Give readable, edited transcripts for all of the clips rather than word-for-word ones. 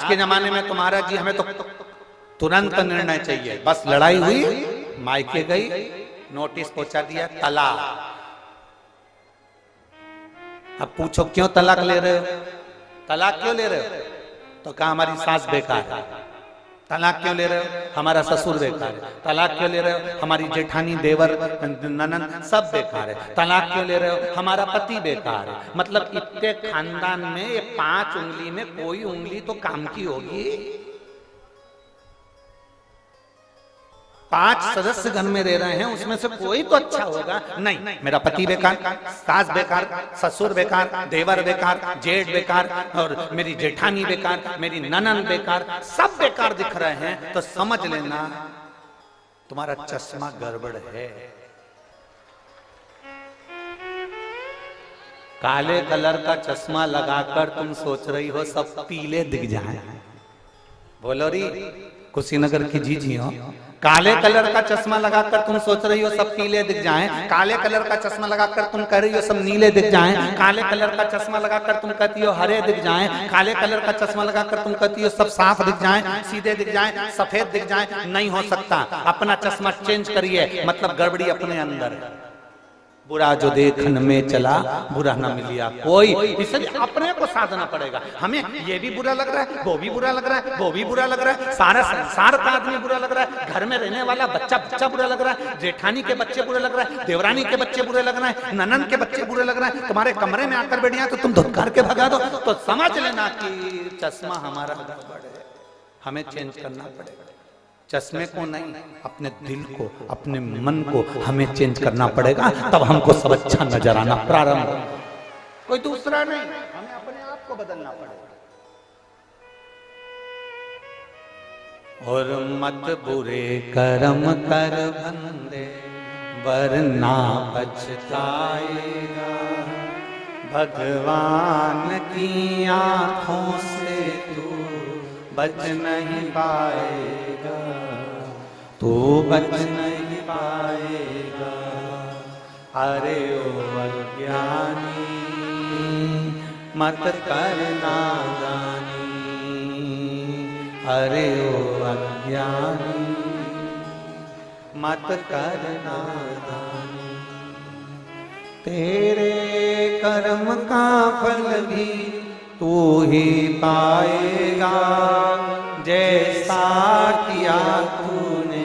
के जमाने में तुम्हारा जी हमें तो तुरंत निर्णय चाहिए, बस लड़ाई हुई मायके गई, नोटिस पहुंचा दिया तलाक। अब पूछो क्यों तलाक ले रहे हो, तलाक क्यों ले रहे हो? तो कहा हमारी सास बेकार है। तलाक क्यों ले रहे हो? हमारा ससुर बेकार है। तलाक क्यों ले रहे हो? हमारी जेठानी, देवर, ननन सब बेकार है। तलाक क्यों ले रहे हो? हमारा पति बेकार है। मतलब इतने खानदान में ये 5 उंगली में कोई उंगली तो काम की होगी। 5 सदस्य घर में रह रहे हैं, उसमें से कोई तो अच्छा होगा। नहीं, मेरा पति बेकार, सास बेकार, ससुर बेकार, देवर बेकार, जेठ बेकार, और मेरी जेठानी बेकार, मेरी ननन बेकार, सब बेकार दिख रहे हैं, तो समझ लेना तुम्हारा चश्मा गड़बड़ है। काले कलर का चश्मा लगाकर तुम सोच रही हो सब पीले दिख जाएं। बोलो री कुशीनगर की जीजी हो, काले कलर का चश्मा लगाकर तुम सोच रही हो सब पीले दिख जाएं। काले कलर का चश्मा लगाकर तुम कह रही हो सब नीले दिख जाएं। काले कलर का चश्मा लगाकर तुम कहती हो हरे दिख जाएं। काले कलर का चश्मा लगाकर तुम कहती हो सब साफ दिख जाएं, सीधे दिख जाएं, सफेद दिख जाएं। नहीं हो सकता। अपना चश्मा चेंज करिए, मतलब गड़बड़ी अपने अंदर है। बुरा जो देखन में चला बुरा न मिलिया कोई, इसलिए अपने को साधना पड़ेगा। हमें ये भी बुरा लग रहा है, वो भी बुरा लग रहा है, वो भी बुरा लग रहा है, सारा संसार का आदमी बुरा लग रहा है, घर में रहने वाला बच्चा बुरा लग रहा है, जेठानी के बच्चे बुरे लग रहा है, देवरानी के बच्चे बुरे लग रहे हैं, ननन के बच्चे बुरे लग रहे हैं। तुम्हारे कमरे में आकर बैठ जाए तो तुम धुतकार के भगा दो, तो समझ लेना कि चश्मा हमारा गड़बड़ है, हमें चेंज करना पड़ेगा। चश्मे को नहीं, अपने दिल को, अपने मन को हमें चेंज करना पड़ेगा, तब हमको सब अच्छा नजर आना प्रारंभ। कोई दूसरा नहीं, हमें अपने आप को बदलना पड़ेगा। और मत बुरे कर्म कर बंदे वरना पछताएगा, भगवान की आंखों से तू बच नहीं पाएगा, तू बच नहीं पाएगा। अरे ओ अज्ञानी मत कर नादानी, अरे ओ अज्ञानी मत कर नादानी। तेरे कर्म का फल भी तू ही पाएगा, जैसा किया तूने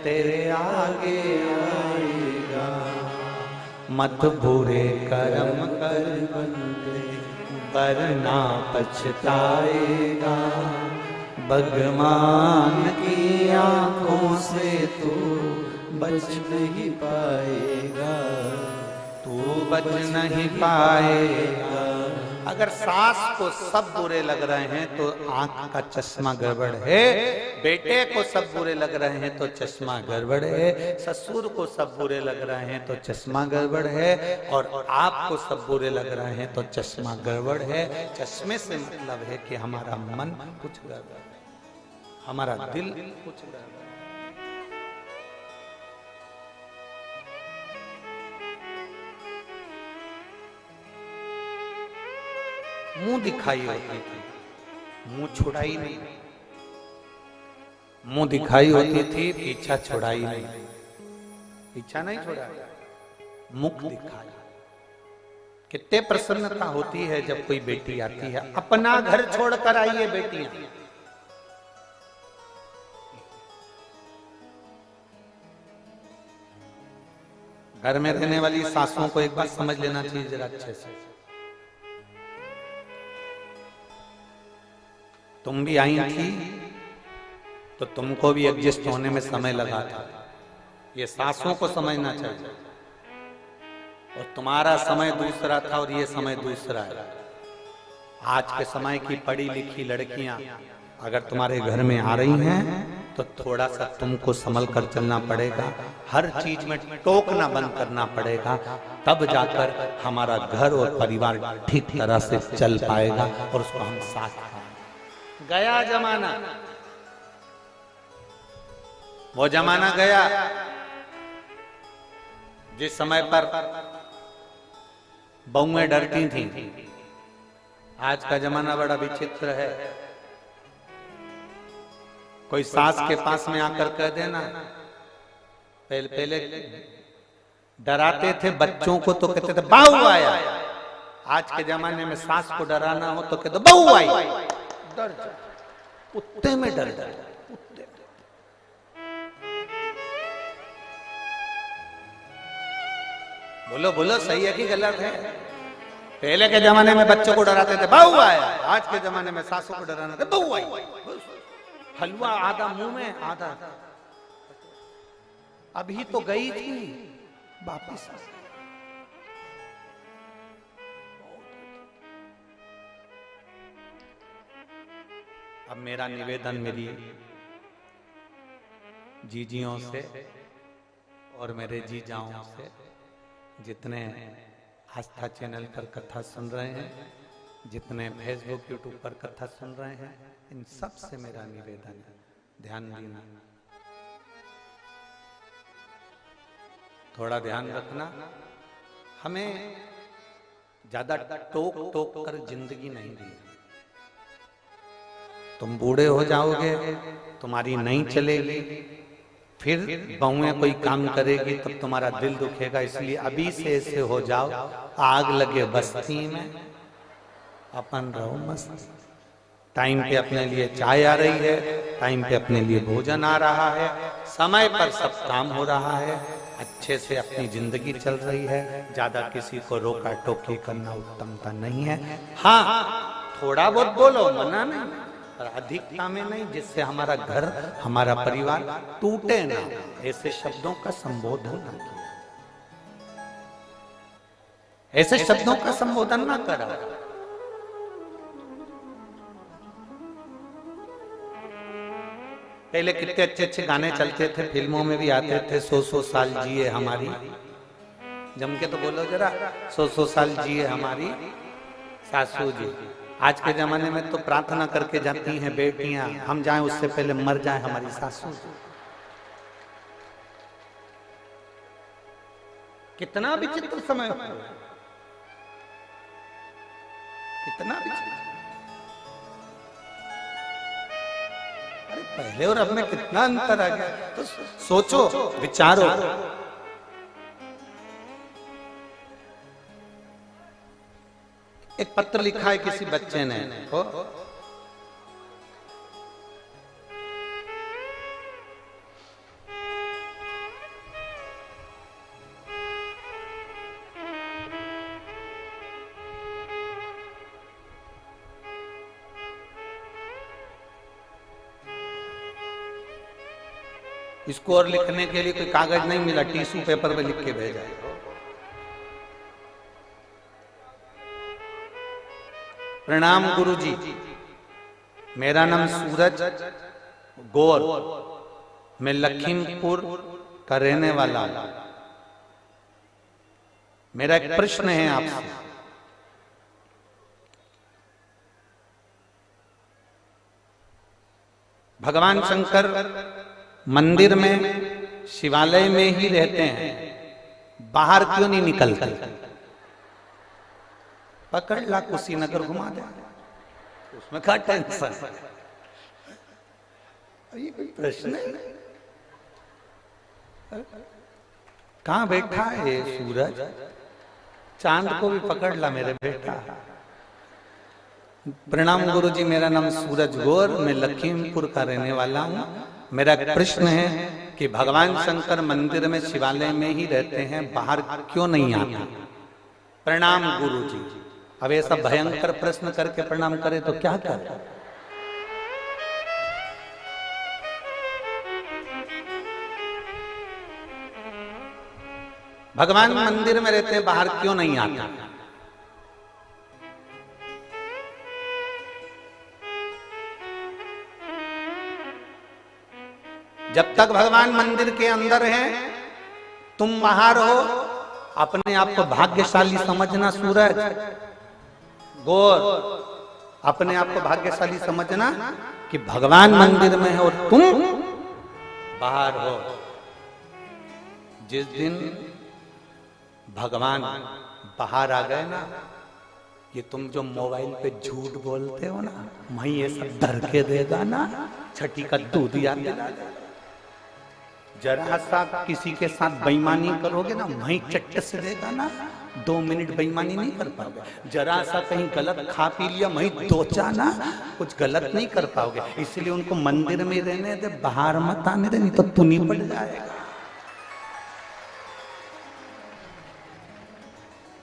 तेरे आगे आएगा। मत बुरे कर्म कर बंदे वरना पछताएगा, भगवान की आंखों से तू बच नहीं पाएगा, तू बच नहीं पाएगा। अगर सास को सब बुरे लग रहे हैं तो आंख का चश्मा गड़बड़ है, बेटे को सब बुरे लग रहे हैं तो चश्मा गड़बड़ है, ससुर को सब बुरे लग रहे हैं तो चश्मा गड़बड़ है, और आपको सब बुरे लग रहे हैं तो चश्मा गड़बड़ है। चश्मे से मतलब है कि हमारा मन कुछ गड़बड़ है, हमारा दिल कुछ गड़बड़ है। मुंह दिखाई होती थी, मुंह छुड़ाई नहीं। मुंह दिखाई होती थी, पीछा छुड़ाई नहीं। पीछा नहीं छोड़ा, मुख दिखाया। कितने प्रसन्नता होती है जब कोई बेटी आती है। अपना घर छोड़कर आई है बेटियां, घर में रहने वाली सासुओं को एक बात समझ लेना चाहिए जरा अच्छे से। तुम भी आई थी तो तुमको भी एडजस्ट होने में समय लगा था, ये सासों को समझना चाहिए। और तुम्हारा समय दूसरा था और ये समय दूसरा है। आज के समय की पढ़ी लिखी लड़कियां अगर तुम्हारे घर में आ रही हैं तो थोड़ा सा तुमको संभल कर चलना पड़ेगा, हर चीज में टोकना बंद करना पड़ेगा, तब जाकर हमारा घर और परिवार ठीक तरह से चल पाएगा और उसको हम साथ। गया जमाना, वो जमाना गया जिस समय पर बहुएं डरती थी। आज का जमाना बड़ा विचित्र है, कोई सास के पास में आकर कह देना, पहले पहले डराते थे बच्चों को तो कहते थे बहू आया। आज के जमाने में सास को डराना हो तो कहते बहू आई, डर जा, कुत्ते में डर जा। बोलो बोलो, सही है कि गलत है? पहले के जमाने में बच्चों को डराते थे बहू आया, आज के जमाने में सासों को डराना थे बहू आई। हलवा आधा मुंह में आधा, अभी तो गई थी वापिस। अब मेरा निवेदन मेरी जीजियों से और मेरे जीजाओं से, जितने आस्था चैनल पर कथा सुन रहे हैं, जितने फेसबुक यूट्यूब पर कथा सुन रहे हैं, इन सब से मेरा निवेदन है, ध्यान देना, थोड़ा ध्यान रखना। हमें ज्यादा टोक टोक कर जिंदगी नहीं दी। तुम बूढ़े हो जाओगे, तुम्हारी नहीं चलेगी, फिर बहुएं कोई काम करेगी तब तुम्हारा दिल दुखेगा। इसलिए अभी से ऐसे हो जाओ, आग लगे बस्ती में अपन रहो मस्त। टाइम पे अपने लिए चाय आ रही है, टाइम पे अपने लिए भोजन आ रहा है, समय पर सब काम हो रहा है, अच्छे से अपनी जिंदगी चल रही है। ज्यादा किसी को रोका टोकी करना उत्तमता नहीं है। हाँ, थोड़ा बहुत बोलो, मना नहीं, पर अधिकता में नहीं, जिससे हमारा घर हमारा परिवार टूटे ना। ऐसे शब्दों का संबोधन ना किया, ऐसे शब्दों का संबोधन ना करा। पहले कितने अच्छे अच्छे गाने चलते थे, फिल्मों में भी आते थे, 100 साल जिए हमारी, जम के तो बोलो जरा, 100 साल जिए हमारी सासू जी। आज के जमाने में तो प्रार्थना करके जाती हैं बेटियां, हम जाएं उससे पहले मर जाएं हमारी सासू। कितना विचित्र समय, कितना विचित्र। अरे पहले और अब में कितना अंतर आ गया, तो सोचो, विचारो। एक पत्र लिखा है किसी बच्चे ने, इसको और लिखने के लिए कोई कागज नहीं मिला, टिश्यू पेपर पे लिख के भेजा। प्रणाम गुरुजी, मेरा नाम सूरज गौर, मैं लखीमपुर का रहने वाला हूं। मेरा एक प्रश्न है आपसे। भगवान शंकर मंदिर में, शिवालय में ही रहते हैं, बाहर क्यों नहीं निकलते? पकड़ ला, कुशीनगर घुमा दे, उसमें क्या टेंशन? ये कोई प्रश्न है? कहां बैठा है ये सूरज? चांद को भी पकड़ ला मेरे बेटा। प्रणाम गुरुजी, मेरा नाम सूरज गौर, मैं लखीमपुर का रहने वाला हूँ। मेरा एक प्रश्न है कि भगवान शंकर मंदिर में, शिवालय में ही रहते हैं, बाहर क्यों नहीं आते? प्रणाम गुरुजी। अब ऐसा भयंकर प्रश्न करके प्रणाम करे तो क्या करे? भगवान मंदिर में रहते हैं, बाहर क्यों नहीं आते? जब तक भगवान मंदिर के अंदर हैं, तुम बाहर हो, अपने आप को भाग्यशाली समझना। सूरज गौर, अपने आप को भाग्यशाली समझना कि भगवान मंदिर में है और तुम बाहर हो। जिस दिन भगवान बाहर आ गए ना, ये तुम जो मोबाइल पे झूठ बोलते हो ना, मैं ये सब धर के देगा ना, छठी का दूध याद दिला दे। जरा सा किसी के साथ बेईमानी करोगे ना, मैं चट्ट से देगा ना, 2 मिनट बेईमानी नहीं कर पाओगे। जरा सा कहीं गलत खा पी लिया, मैं दोचा ना, कुछ गलत नहीं कर पाओगे। इसलिए उनको मंदिर में रहने दे, बाहर मत आने दे, नहीं तो तुनी पड़ जाएगा।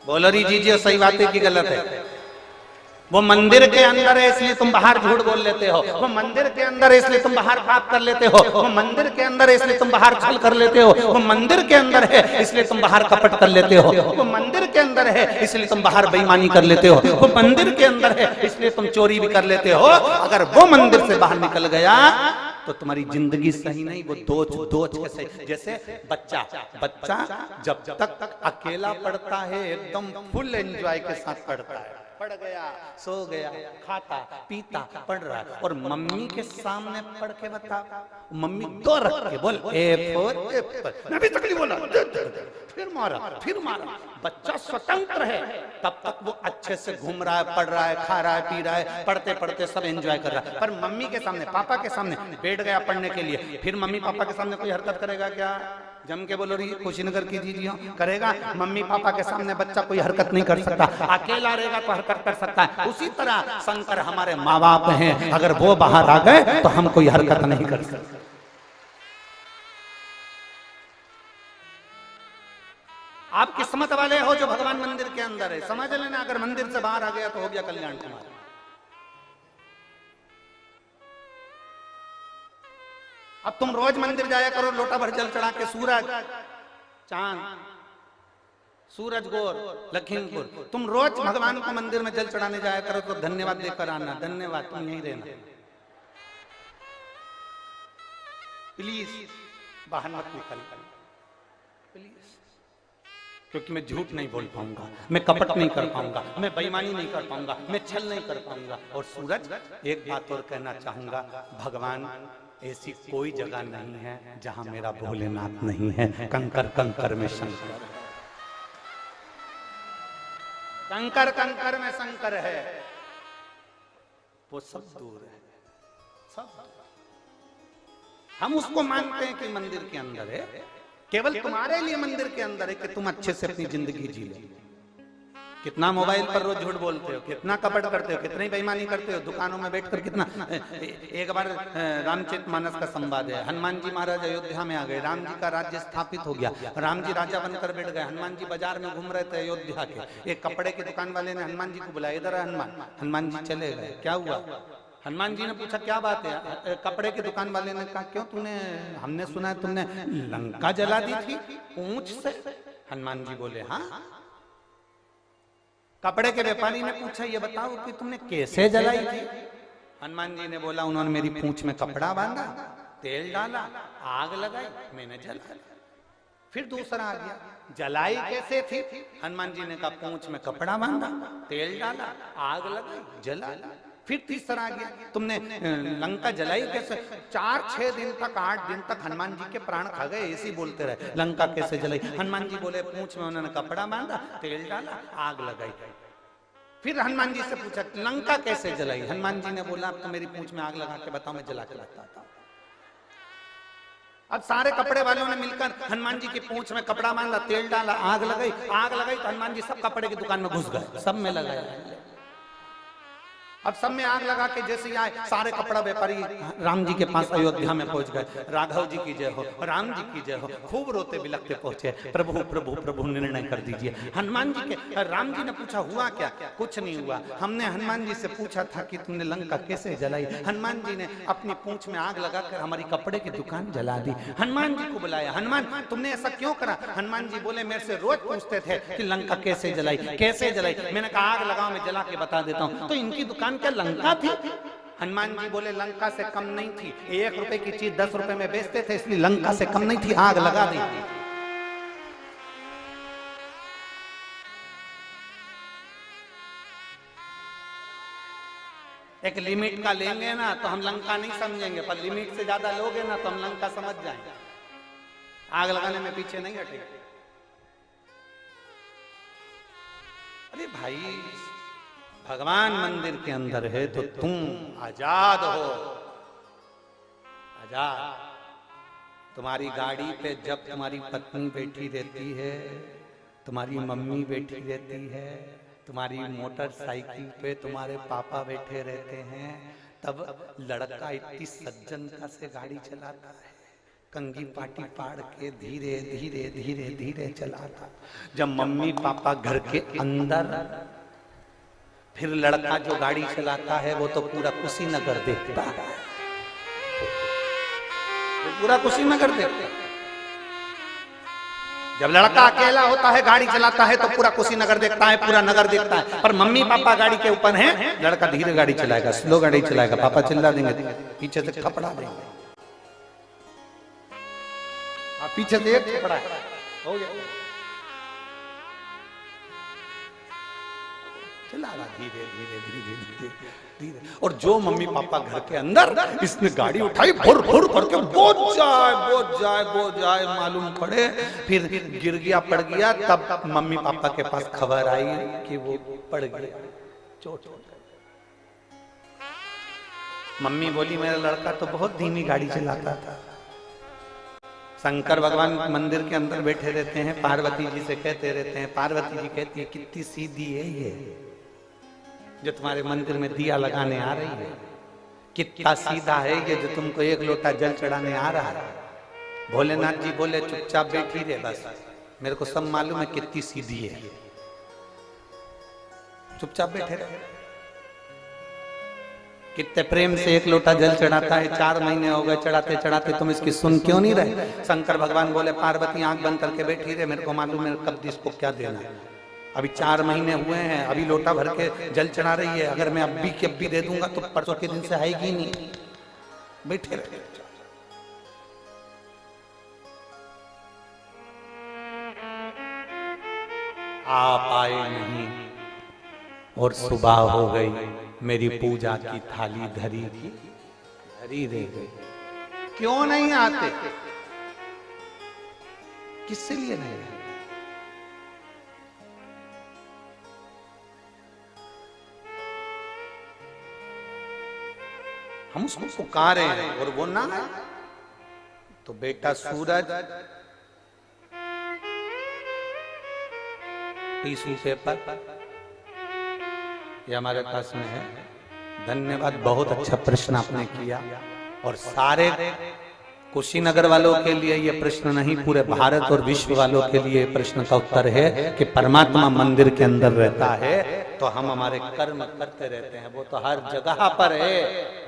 बोलो री जी सही बात है कि गलत है? वो मंदिर के अंदर है इसलिए तुम बाहर झूठ बोल लेते हो, वो मंदिर के अंदर है इसलिए तुम बाहर पाप कर लेते हो, वो मंदिर के अंदर है इसलिए तुम बाहर छल कर लेते हो, वो मंदिर के अंदर है इसलिए तुम बाहर कपट कर लेते हो, वो मंदिर के अंदर है इसलिए तुम बाहर बेईमानी कर लेते हो, वो मंदिर के अंदर है इसलिए तुम चोरी भी कर लेते हो। अगर वो मंदिर से बाहर निकल गया तो तुम्हारी जिंदगी सही नहीं, वो दोच के सही। जैसे बच्चा जब तक अकेला पढ़ता है एकदम फुल एंजॉय के साथ पढ़ता है, पढ़ गया, सो गया, खाता पीता पढ़ रहा है, और मम्मी के सामने पढ़ के बता, मम्मी दो रख के बोल ए फोर एप्पल, मैं भी तकलीफ बोला, फिर मारा। बच्चा स्वतंत्र है, तब तक वो अच्छे से घूम रहा है, पढ़ रहा है, खा रहा है, पी रहा है, पढ़ते पढ़ते सब एंजॉय कर रहा है। पर मम्मी के सामने, पापा के सामने बैठ गया पढ़ने के लिए, फिर मम्मी पापा के सामने कोई हरकत करेगा क्या? जम के बोलो रही कुशीनगर की जी करेगा? मम्मी पापा के सामने बच्चा कोई हरकत नहीं कर सकता, अकेला रहेगा तो हरकत कर सकता है। उसी तरह शंकर हमारे माँ बाप हैं, अगर वो बाहर आ गए तो हम कोई हरकत नहीं कर सकते। आप किस्मत वाले हो जो भगवान मंदिर के अंदर है, समझ लेना। अगर मंदिर से बाहर आ गया तो हो गया कल्याण तुम्हारा। अब तुम रोज मंदिर जाया करो, लोटा भर जल चढ़ा के, सूरज चांद, सूरज गौर लखीमपुर, तुम रोज भगवान को मंदिर में जल चढ़ाने जाया करो तो धन्यवाद देकर आना। धन्यवाद, तुम यहीं रहना प्लीज, बाहर मत निकल प्लीज, क्योंकि मैं झूठ नहीं बोल पाऊंगा, मैं कपट नहीं कर पाऊंगा, मैं बेईमानी नहीं कर पाऊंगा, मैं छल नहीं कर पाऊंगा। और सूरज, एक बात और कहना चाहूंगा, भगवान ऐसी कोई जगह नहीं है जहां मेरा भोलेनाथ नहीं है। कंकर कंकर में शंकर, कंकर कंकर में शंकर है, वो सब दूर है, सब हम उसको मानते हैं कि मंदिर के अंदर है, केवल तुम्हारे लिए मंदिर के अंदर है कि तुम अच्छे से अपनी जिंदगी जी लो। कितना मोबाइल पर रोज झूठ बोलते हो, कितना कपट करते हो, कितनी बेईमानी करते हो, दुकानों में बैठकर कितना। एक बार रामचरितमानस का संवाद है, हनुमान जी महाराज अयोध्या में आ गए, राम जी का राज्य स्थापित हो गया, राम जी राजा बनकर बैठ गए, हनुमान जी बाजार में घूम रहे थे अयोध्या के। एक कपड़े की दुकान वाले ने हनुमान जी को बुलाया, इधर है हनुमान। हनुमान जी चले गए, क्या हुआ? हनुमान जी ने पूछा क्या बात है? कपड़े की दुकान वाले ने कहा क्यों तूने, हमने सुना है तुमने लंका जला दी थी ऊंच से। हनुमान जी बोले हाँ। कपड़े के व्यापारी ने पूछा ये बताओ कि तुमने कैसे जलाई थी? हनुमान जी ने बोला उन्होंने मेरी पूंछ में कपड़ा बांधा, तेल डाला, आग लगाई, मैंने जला। फिर दूसरा आ गया, जलाई कैसे थी? हनुमान जी ने कहा पूंछ में कपड़ा बांधा, तेल डाला, आग लगाई, जला। फिर तीसरा आ गया, तुमने लंका जलाई कैसे? 4-6 दिन तक 8 दिन तक हनुमान जी के प्राण खा गए, ऐसे ही बोलते रहे लंका कैसे जलाई। हनुमान जी बोले पूंछ में उन्होंने कपड़ा बांधा, तेल डाला, आग लगाई। फिर हनुमान जी से पूछा लंका कैसे जलाई? हनुमान जी ने बोला अब तो मेरी पूंछ में आग लगा के बताओ, मैं जला के बताता हूं। अब सारे कपड़े वालों ने मिलकर हनुमान जी की पूंछ में कपड़ा बांधा, तेल डाला, आग लगाई तो हनुमान जी सब कपड़े की दुकान में घुस गए, सब में लगाया। अब सब में आग लगा के जैसे आए, सारे कपड़ा व्यापारी राम जी के पास अयोध्या में पहुंच गए। राघव जी की जय हो, राम जी की जय हो, खूब रोते बिलखते पहुंचे, प्रभु प्रभु प्रभु निर्णय कर दीजिए। हनुमान जी के, राम जी ने पूछा हुआ क्या? कुछ नहीं हुआ। हमने हनुमान जी से पूछा था कि तुमने लंका कैसे जलाई? हनुमान जी ने अपनी पूंछ में आग लगाकर हमारी कपड़े की दुकान जला दी। हनुमान जी को बुलाया, हनुमान तुमने ऐसा क्यों करा? हनुमान जी बोले मेरे से रोज पूछते थे कि लंका कैसे जलाई, कैसे जलाई। मैंने कहा आग लगाओ, मैं जला के बता देता हूँ। तो इनकी दुकान क्या लंका थी? हनुमान जी बोले लंका से कम नहीं थी, 1 रुपए की चीज 10 रुपए में बेचते थे, इसलिए लंका से कम नहीं थी, आग लगा दी। एक लिमिट का लेंगे ना तो हम लंका नहीं समझेंगे, पर लिमिट से ज्यादा लोगे ना तो हम लंका समझ जाएंगे। आग लगाने में पीछे नहीं हटेंगे। अरे भाई भगवान मंदिर के अंदर है तो तुम आजाद हो, आजाद। तुम्हारी गाड़ी पे जब तुम्हारी पत्नी बैठी रहती है, तुम्हारी मम्मी बैठी रहती है, तुम्हारी मोटरसाइकिल पे तुम्हारे पापा बैठे रहते हैं, तब लड़का इतनी सज्जनता से गाड़ी चलाता है, कंगी पाटी पाड़ के धीरे धीरे धीरे धीरे चलाता। जब मम्मी पापा घर के अंदर, फिर लड़का जो गाड़ी चलाता है वो तो पूरा कुशीनगर देखता है, पूरा कुशीनगर देखता है। जब लड़का अकेला होता है गाड़ी चलाता है तो पूरा कुशीनगर देखता है, पूरा नगर देखता है। पर मम्मी पापा गाड़ी के ऊपर हैं, लड़का धीरे गाड़ी चलाएगा, स्लो गाड़ी चलाएगा, पापा चिल्ला देंगे, पीछे से थपड़ा देंगे, पीछे से एक थपड़ा हो गया, चला रहा धीरे धीरे धीरे धीरे धीरे। और जो मम्मी पापा घर के अंदर, इसने गाड़ी उठाई भुर भुर करके बोझ जाए मालूम पड़े, फिर गिर गया पड़ गया, तब मम्मी पापा के पास खबर आई कि वो पड़ गया, चोट। मम्मी बोली मेरा लड़का तो बहुत धीमी गाड़ी चलाता था। शंकर भगवान मंदिर के अंदर बैठे रहते हैं, पार्वती जी से कहते रहते हैं, पार्वती जी कहती है कितनी सीधी है ये जो तुम्हारे मंदिर में दिया लगाने आ रही है, कितना सीधा है ये जो तुमको एक लोटा जल चढ़ाने आ रहा है। भोलेनाथ जी बोले चुपचाप बैठी रहे, बस मेरे को सब मालूम है कितनी सीधी है, चुपचाप बैठे रहे। कितने प्रेम से एक लोटा जल चढ़ाता है, 4 महीने हो गए चढ़ाते चढ़ाते, तुम इसकी सुन क्यों नहीं रहे? शंकर भगवान बोले पार्वती आंख बंद करके बैठी रहे, मेरे को मालूम है कब इसको क्या देना है। अभी 4 महीने हुए हैं, अभी लोटा भर के जल चढ़ा रही है, अगर मैं अभी के अभी दे दूंगा तो परसों के दिन से आएगी नहीं, बैठे रहे। आप आए नहीं और सुबह हो गई, मेरी पूजा की थाली धरी रह गई। क्यों नहीं आते? किससे लिए नहीं आते? हम उसको पुकारे और वो ना, तो बेटा सूरज टिश्यू पेपर ये हमारे पास में है। धन्यवाद, बहुत अच्छा प्रश्न आपने किया। और सारे कुशीनगर वालों के लिए ये प्रश्न नहीं, पूरे भारत और विश्व वालों के लिए प्रश्न का उत्तर है कि परमात्मा मंदिर के अंदर रहता है तो हम हमारे कर्म करते रहते हैं। वो तो हर जगह पर है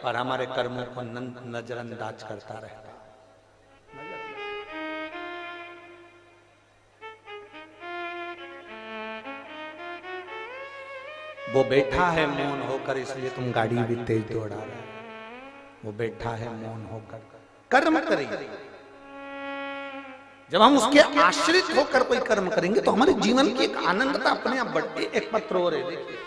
और हमारे कर्मों को नजरअंदाज करता रहता है। वो बैठा है मौन होकर, इसलिए तुम गाड़ी भी तेज दौड़ा रहे हो। वो बैठा है मौन होकर, कर्म करिए। जब हम उसके आश्रित होकर कोई कर्म करेंगे तो हमारे जीवन की एक आनंदता अपने आप बढ़ती। एक पत्र और है, देखिए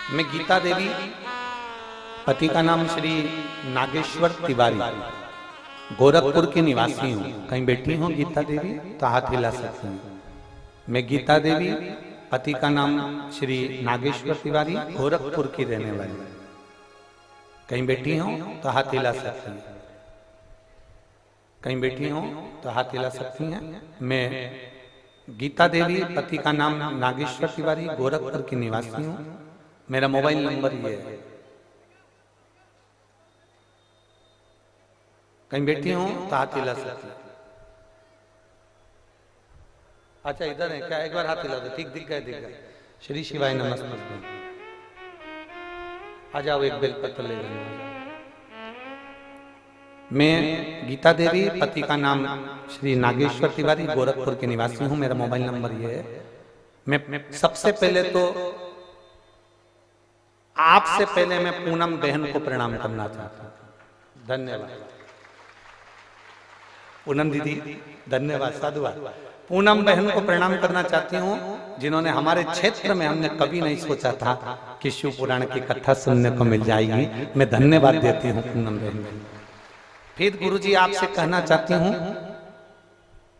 मैं गीता देवी, पति का नाम श्री नागेश्वर तिवारी, गोरखपुर की निवासी हूँ। कहीं बैठी हूँ गीता देवी तो हाथ हिला सकती हूँ। मैं गीता देवी, पति का नाम श्री नागेश्वर तिवारी, गोरखपुर की रहने वाली। कहीं बैठी हूँ तो हाथ हिला सकती हैं। कहीं बैठी हूँ तो हाथ हिला सकती हैं। मैं गीता देवी, पति का नाम नागेश्वर तिवारी, गोरखपुर की निवासी हूँ। मेरा मोबाइल नंबर ये है। कहीं बैठी हूं तो हाथ हिला सकती। अच्छा इधर है क्या? एक बार हाथ हिला दो। ठीक, दिख गए। श्री शिवाय नमस्ते। आ जाओ, एक बेलपत्र ले लो। मैं गीता देवी, पति का नाम श्री नागेश्वर तिवारी, गोरखपुर के निवासी हूं। मेरा मोबाइल नंबर ये है। मैं सबसे पहले तो आपसे पहले मैं पूनम बहन को प्रणाम करना चाहता हूं। धन्यवाद। पूनम दीदी धन्यवाद, साधुवाद। पूनम बहन को प्रणाम करना चाहती हूँ, जिन्होंने हमारे क्षेत्र में, हमने कभी नहीं सोचा था कि शिव पुराण की कथा सुनने को मिल जाएगी। मैं धन्यवाद देती हूँ पूनम बहन। फिर गुरुजी आपसे कहना चाहती हूँ,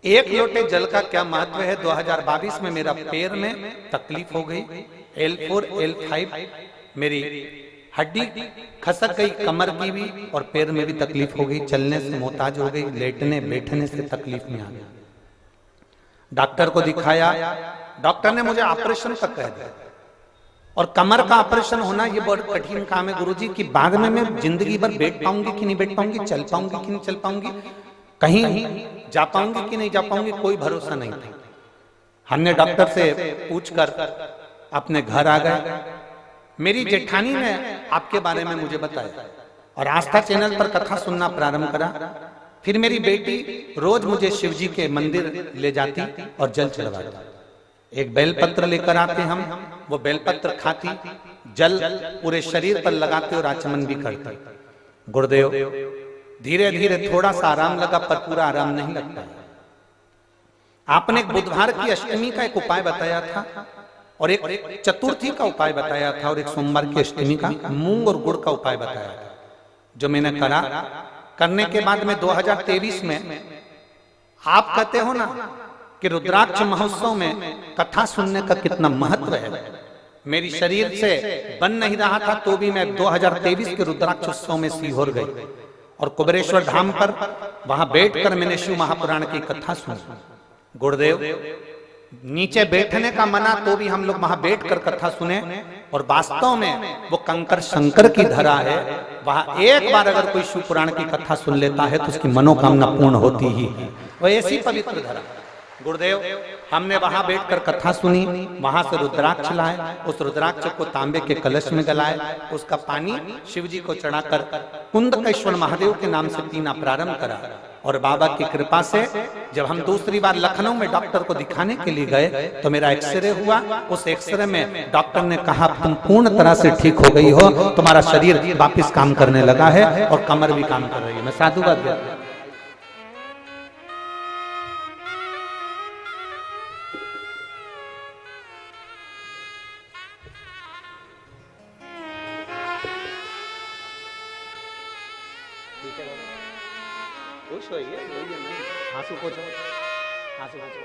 एक लोटे जल का क्या महत्व है। 2022 में मेरा पैर में तकलीफ हो गई, L4 L5 मेरी हड्डी खसक गई, कमर की भी और पैर में भी तकलीफ हो गई, चलने से मोहताज हो गई, लेटने बैठने से तकलीफ में आ गया। डॉक्टर को दिखाया, डॉक्टर ने मुझे ऑपरेशन तक कह दिया। और कमर का ऑपरेशन होना ये बहुत कठिन काम है गुरुजी, कि बाद में मैं जिंदगी भर बैठ पाऊंगी कि नहीं बैठ पाऊंगी, चल पाऊंगी कि नहीं चल पाऊंगी, कहीं जा पाऊंगी कि नहीं जा पाऊंगी, कोई भरोसा नहीं था। हमने डॉक्टर से पूछकर अपने घर आ गए। मेरी जेठानी ने आपके बारे में मुझे बताया और आस्था चैनल पर कथा सुनना प्रारंभ करा। फिर मेरी बेटी रोज मुझे शिवजी के मंदिर ले जाती और जल चढ़वाती। एक बेलपत्र लेकर आते हम, वो बेलपत्र खाती, जल पूरे शरीर पर लगाते और आचमन भी करते। गुरुदेव धीरे धीरे थोड़ा सा आराम लगा, पर पूरा आराम नहीं लगता। आपने एक बुधवार की अष्टमी का एक उपाय बताया था और एक चतुर्थी का उपाय बताया था और एक सोमवार की अष्टमी का मूंग और गुड़ का उपाय बताया था, जो मैंने करा। करने के बाद में 2023 में आप कहते हो ना कि रुद्राक्ष महोत्सव में कथा सुनने का कितना महत्व है। मेरी शरीर से बन नहीं रहा था तो भी मैं 2023 के रुद्राक्ष उत्सव में सीहोर गई और कुबेरेश्वर धाम पर वहां बैठकर मैंने शिव महापुराण की कथा सुनी। गुरुदेव नीचे बैठने का मना तो भी हम लोग वहां बैठकर कथा सुने और वास्तव में वो कंकर शंकर की धरा है। वहां एक बार अगर कोई शिव पुराण की कथा सुन लेता है तो उसकी मनोकामना पूर्ण होती ही है। वो ऐसी पवित्र धरा। गुरुदेव हमने वहां बैठकर कथा सुनी, वहां से रुद्राक्ष लाए, उस रुद्राक्ष को तांबे के कलश में गलाए, उसका पानी शिव जी को चढ़ाकर कुंदकेश्वर महादेव के नाम से पीना प्रारंभ करा। और बाबा की कृपा से जब हम दूसरी बार लखनऊ में डॉक्टर को दिखाने के लिए गए तो मेरा एक्सरे हुआ। उस एक्सरे में डॉक्टर ने कहा तुम पूर्ण तरह से ठीक हो गई हो, तुम्हारा शरीर वापस काम करने लगा है और कमर भी काम कर रही है। मैं साधुवाद देता हूं। खुश होइए, आंसू पोछो, आंसू पोछो।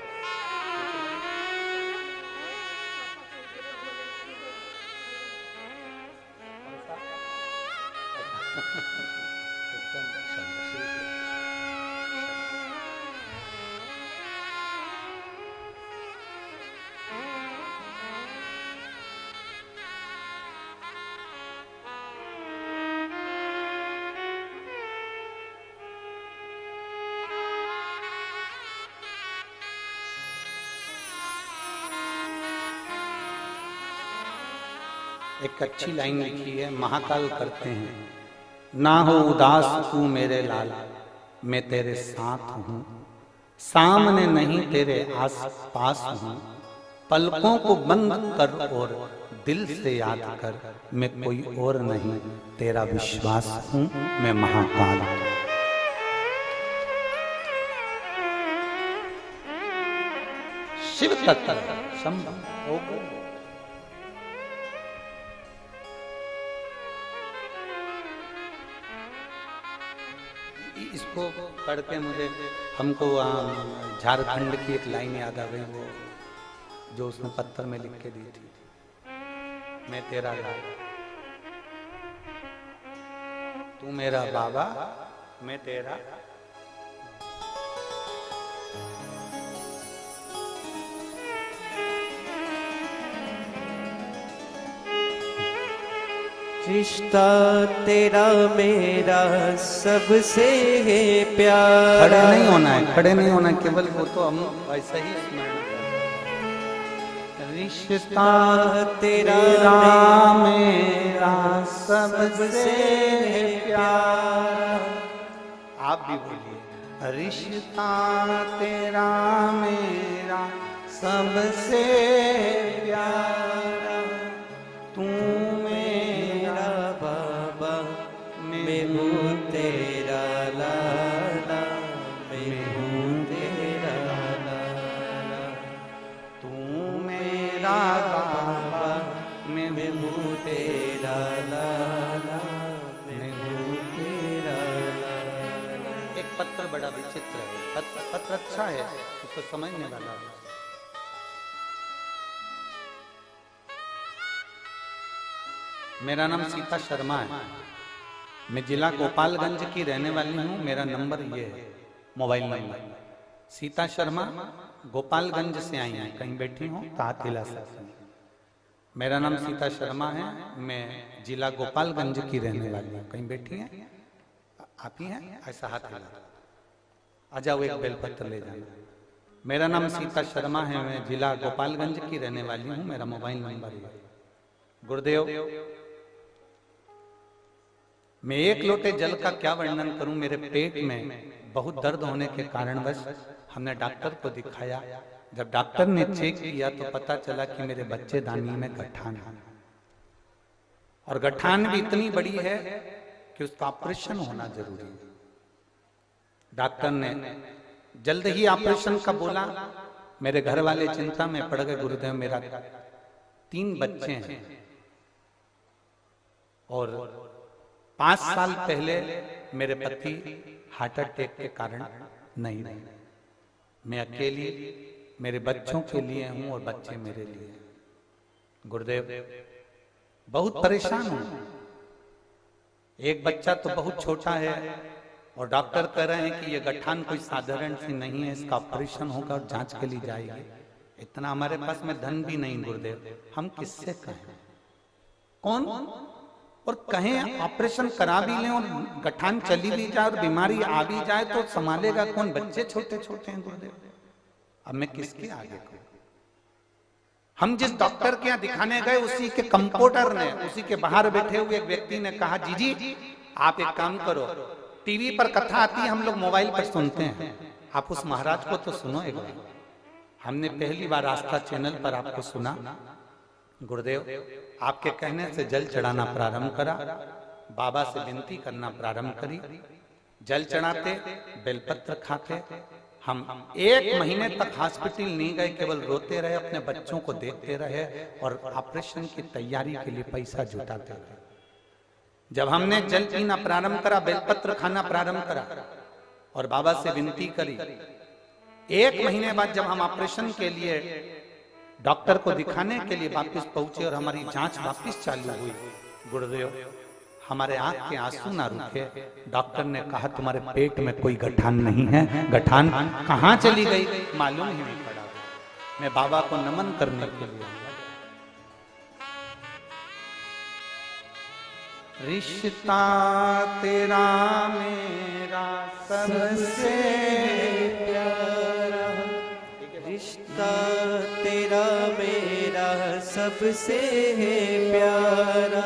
एक अच्छी लाइन लिखी है, महाकाल करते हैं, ना हो उदास तू मेरे लाल, मैं तेरे साथ हूं, सामने नहीं तेरे आस पास हूं, पलकों को बंद कर और दिल से याद कर, मैं कोई और नहीं तेरा विश्वास हूं, मैं महाकाल हूं। शिव तत्व संभव हो गए। इसको पढ़ के मुझे हमको झारखंड की एक लाइन याद आ गई, वो जो उसने पत्थर में लिख के दी थी, मैं तेरा लाल, तू मेरा बाबा, मैं तेरा। रिश्ता तेरा मेरा सबसे है प्यार। खड़े नहीं होना है, खड़े नहीं होना, केवल वो तो हम ऐसा ही स्मरण। रिश्ता तेरा मेरा सबसे है प्यार। आप भी बोलिए, रिश्ता तेरा मेरा सबसे प्यारा, तू मैं हूँ तेरा लाला, मैं हूँ तेरा लाला, मैं हूँ तेरा लाला। एक पत्र बड़ा विचित्र है, पत्र अच्छा है, उसको समझने वाला है। मेरा नाम सीता शर्मा है, मैं जिला गोपालगंज की रहने वाली हूँ। मेरा नंबर ये है, मोबाइल नंबर। सीता शर्मा गोपालगंज से आई हैं, कहीं बैठी हूँ तो हाथ हिला सकती हैं। मेरा नाम सीता शर्मा है, मैं जिला गोपालगंज की रहने वाली हूँ, कहीं बैठी हैं आप ही हैं, ऐसा हाथ हिला। आ जाओ, एक बेलपत्र ले जाना। मेरा नाम सीता शर्मा है, मैं जिला गोपालगंज की रहने वाली हूँ, मेरा मोबाइल नंबर है। गुरुदेव, मैं एक लोटे जल का क्या वर्णन करूं, मेरे पेट में बहुत दर्द होने के कारणवश हमने डॉक्टर को दिखाया। जब डॉक्टर ने चेक किया तो पता चला कि मेरे बच्चेदानी में गठान है, और गठान भी इतनी बड़ी है कि उसका ऑपरेशन होना जरूरी है। डॉक्टर ने जल्द ही ऑपरेशन का बोला। मेरे घर वाले चिंता में पड़ गए। गुरुदेव, मेरा 3 बच्चे हैं और 5 साल पहले मेरे पति हार्ट अटैक के कारण नहीं रहे। मैं अकेली मेरे बच्चों के लिए हूं और बच्चे मेरे लिए। गुरुदेव, बहुत परेशान हूं। एक बच्चा तो बहुत छोटा है और डॉक्टर कह रहे हैं कि ये गठान कोई साधारण सी नहीं है, इसका ऑपरेशन होगा और जांच के लिए जाएगी। इतना हमारे पास में धन भी नहीं। गुरुदेव, हम किससे कहें, कौन और कहें ऑपरेशन करा भी लें और गठान चली भी जाए और बीमारी आ भी जाए तो संभालेगा कौन? बच्चे छोटे छोटे हैं। गुरुदेव, अब मैं किसके आगे कहूं? हम जिस डॉक्टर के यहाँ दिखाने गए, उसी के कंपाउंडर ने, उसी के बाहर बैठे हुए एक व्यक्ति ने कहा, जी आप एक काम करो, टीवी पर कथा आती है, हम लोग मोबाइल पर सुनते हैं, आप उस महाराज को तो सुनो एक बार। हमने पहली बार आस्था चैनल पर आपको सुना। गुरुदेव, आपके कहने से जल चढ़ाना प्रारंभ करा, बाबा से विनती करना प्रारंभ करी। जल चढ़ाते, बेलपत्र खाते। हम 1 महीने तक हॉस्पिटल नहीं गए, केवल रोते रहे, अपने बच्चों को देखते रहे और ऑपरेशन की तैयारी के लिए पैसा जुटाते रहे। जब हमने जल पीना प्रारंभ करा, बेलपत्र खाना प्रारंभ करा और बाबा से विनती करी, 1 महीने बाद जब हम ऑपरेशन के लिए डॉक्टर को दिखाने के लिए वापस पहुंचे और हमारी जांच वापस चालू हुई, गुरुदेव, हमारे आंख के आंसू ना रुके। डॉक्टर ने कहा, तुम्हारे पेट में कोई गठान नहीं है। गठान कहां चली गई मालूम ही नहीं पड़ा। मैं बाबा को नमन करने के लिए आया। रिश्ता तेरा मेरा सबसे प्यारा, रिश्ता तेरा मेरा सबसे है प्यारा।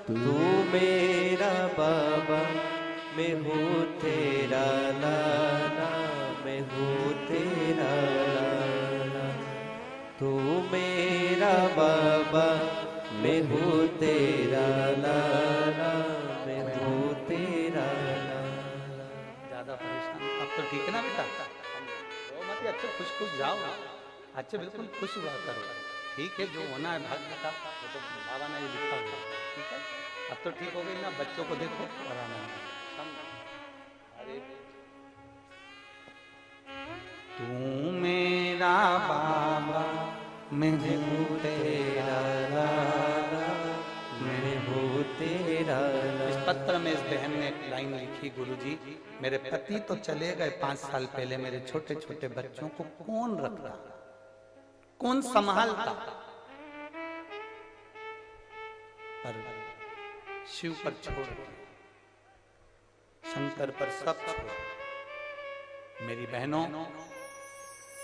तू मेरा बाबा, मैं हूँ तेरा लाला, मैं हूँ तेरा लाला। तू मेरा बाबा, मैं हूँ तेरा लाला, मैं हूँ तेरा लाला। ज्यादा परेशान अब तो ठीक है ना बेटा? तो मत अच्छे खुश जाओ, अच्छे बिल्कुल खुश हुआ करो। ठीक है, जो होना है भाग्य का, वो तो बाबा ने लिखा हुआ। ठीक है, अब तो ठीक हो गई ना? बच्चों को देखो, अरे तू मेरा बाबा, मैं हूँ तेरा लाला, मैं हूँ तेरा लाला। इस पत्र में इस बहन ने एक लाइन लिखी, गुरुजी, मेरे पति तो चले गए 5 साल पहले, मेरे छोटे छोटे बच्चों को कौन रखता, कौन संभालता? पर शिव पर छोड़, शंकर पर सब छोड़। मेरी बहनों,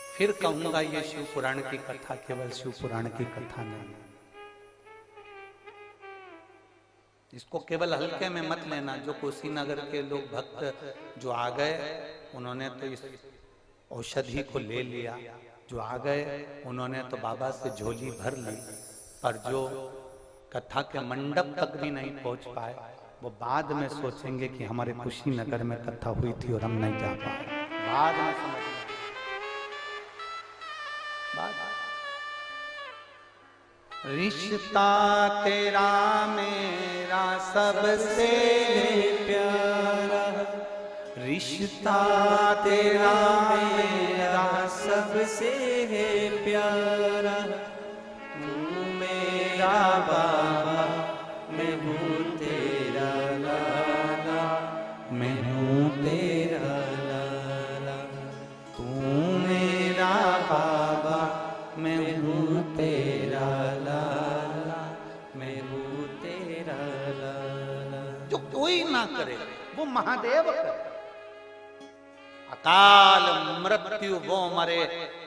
फिर कहूंगा, ये शिव पुराण की कथा केवल शिव पुराण की कथा नहीं। इसको केवल हल्के में मत लेना। जो कुशीनगर के लोग भक्त जो आ गए, उन्होंने तो इस औषधि को ले लिया। जो आ गए उन्होंने तो बाबा से झोली भर ली, पर जो कथा के मंडप तक भी नहीं पहुंच पाए, वो बाद में सोचेंगे कि हमारे कुशीनगर में कथा हुई थी और हम नहीं जा पाए। बाद में समझ रिश्ता तेरा मेरा सबसे प्यारा, रिश्ता तेरा मेरा सबसे है प्यारा। तू मेरा बाबा, मैं हूँ तेरा लाला, मैं हूँ तेरा लाला। तू मेरा बाबा, मैं हूँ तेरा लाला, मैं हूँ तेरा लाला। जो कोई ना करे वो महादेव करे। अकाल मृत्यु वो मरे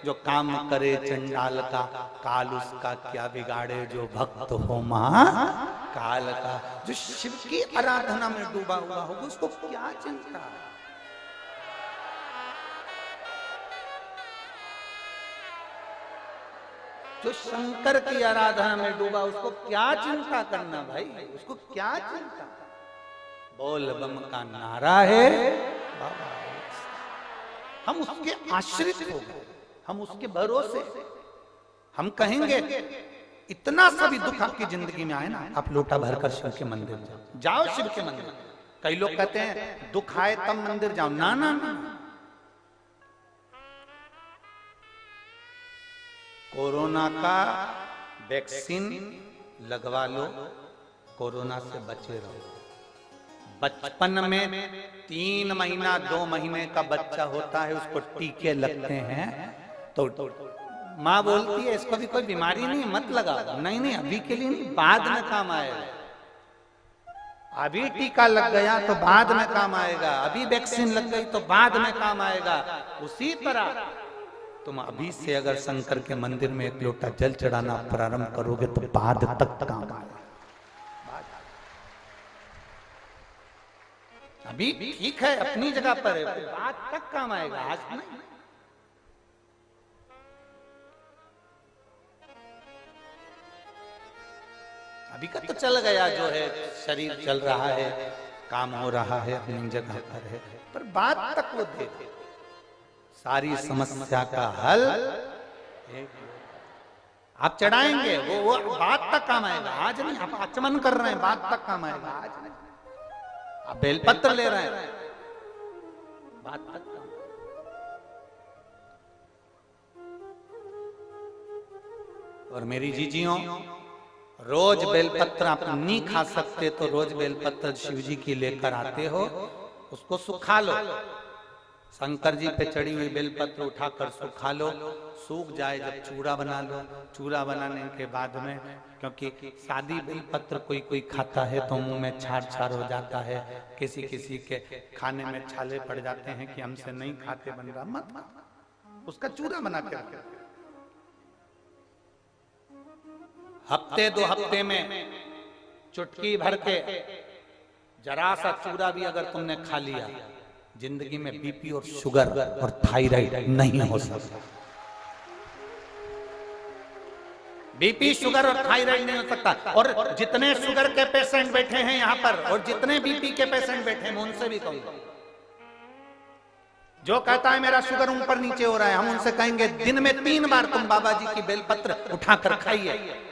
जो काम करे चंडाल का, काल उसका क्या बिगाड़े जो भक्त हो महाकाल का। जो शिव की आराधना में डूबा हुआ होगा उसको क्या चिंता। जो शंकर की आराधना में डूबा उसको क्या चिंता करना भाई, उसको क्या चिंता। बोल बम का नारा है बाबा, हम उसके आश्रित हो गए, हम उसके भरोसे। हम कहेंगे इतना सभी दुख आपकी जिंदगी में आए ना, आप लोटा भरकर शिव के मंदिर जाओ, जाओ शिव के मंदिर। कई लोग कहते हैं दुख आए तब मंदिर जाओ, ना ना ना। कोरोना का वैक्सीन लगवा लो, कोरोना से बचे रहो। बचपन में 3 महीना 2 महीने का बच्चा होता है, उसको टीके लगते हैं तो माँ बोलती है इसको भी कोई बीमारी नहीं, मत लगाओ। नहीं नहीं, अभी के लिए नहीं, बाद में काम आएगा। अभी टीका लग गया तो बाद में काम आएगा, अभी वैक्सीन लग गई तो बाद में काम आएगा। उसी तरह तुम अभी से अगर शंकर के मंदिर में 1 लोटा जल चढ़ाना प्रारंभ करोगे तो बाद तक काम आएगा। अभी ठीक है, अपनी जगह पर है, बाद तक काम आएगा, आज नहीं। अभी का तो चल गया, जो है शरीर चल रहा है, काम हो रहा है, अपनी जगह पर है, पर बाद तक वो दे सारी समस्या का हल आप चढ़ाएंगे, वो बाद तक काम आएगा, आज नहीं। आप आचमन कर रहे हैं, बाद तक काम आएगा, आज नहीं। आप बेलपत्र ले रहे हैं, बात तक। और मेरी जीजियों, रोज बेलपत्र आप नहीं खा सकते तो रोज बेलपत्र शिव जी की लेकर आते हो, उसको सुखा लो। शंकर जी पे चढ़ी हुई बेलपत्र उठाकर सुखा लो, सूख जाए जब चूड़ा बना लो। चूड़ा बनाने के बाद में, क्योंकि सादी बेलपत्र कोई कोई खाता है तो मुंह में छार छार हो जाता है, किसी किसी के खाने में छाले पड़ जाते हैं कि हमसे नहीं खाते बन रहा, मत खाओ, उसका चूड़ा बना के रखो। हफ्ते 2 हफ्ते में चुटकी भर के जरा सा चूड़ा भी अगर तुमने खा लिया, जिंदगी में बीपी और शुगर और थायराइड नहीं हो सकता। बीपी, शुगर और थायराइड नहीं हो सकता। और जितने शुगर के पेशेंट बैठे हैं यहाँ पर और जितने बीपी के पेशेंट बैठे हैं, उनसे भी कहूंगा, जो कहता है मेरा शुगर ऊपर नीचे हो रहा है, हम उनसे कहेंगे दिन में 3 बार तुम बाबा जी की बेलपत्र उठाकर खाइए।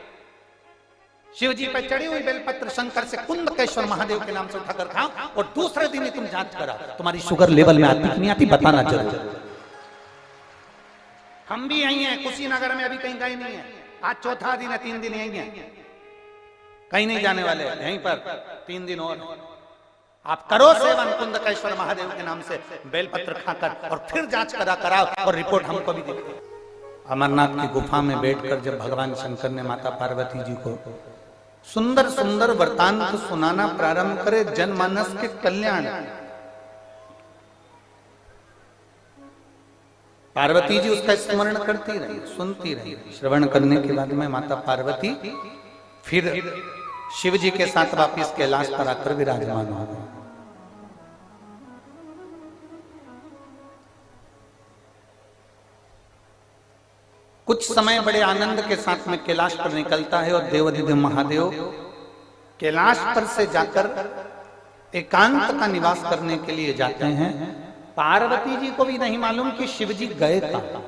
शिव जी पे चढ़ी हुई बेलपत्र शंकर से कुंदकेश्वर महादेव के नाम से उठाकर खाओ, और दूसरे दिन ही तुम जांच करा तुम्हारी शुगर लेवल में आती नहीं आती, बताना जरूर। हम भी यही हैं, कुशीनगर में अभी कहीं गए नहीं है, आज 4था दिन है, 3 दिन यही है, कहीं नहीं जाने वाले, यहीं पर 3 दिन और। आप करो सेवन कुंदकेश्वर महादेव के नाम से बेलपत्र खाकर, और फिर जांच कराओ और रिपोर्ट हमको भी दिखाओ। अमरनाथ की गुफा में बैठकर जब भगवान शंकर ने माता पार्वती जी को सुंदर सुंदर वृतांत सुनाना प्रारंभ करे जनमानस के कल्याण, पार्वती जी उसका स्मरण करती रही, सुनती रही। श्रवण करने के बाद में माता पार्वती फिर शिव जी के साथ वापिस कैलाश पर आकर विराजमान हो गए। कुछ समय बड़े आनंद के साथ में कैलाश पर निकलता है, और देवाधिदेव महादेव कैलाश पर से जाकर एकांत का निवास करने के लिए जाते हैं। पार्वती जी को भी नहीं मालूम कि शिव जी गए कहां।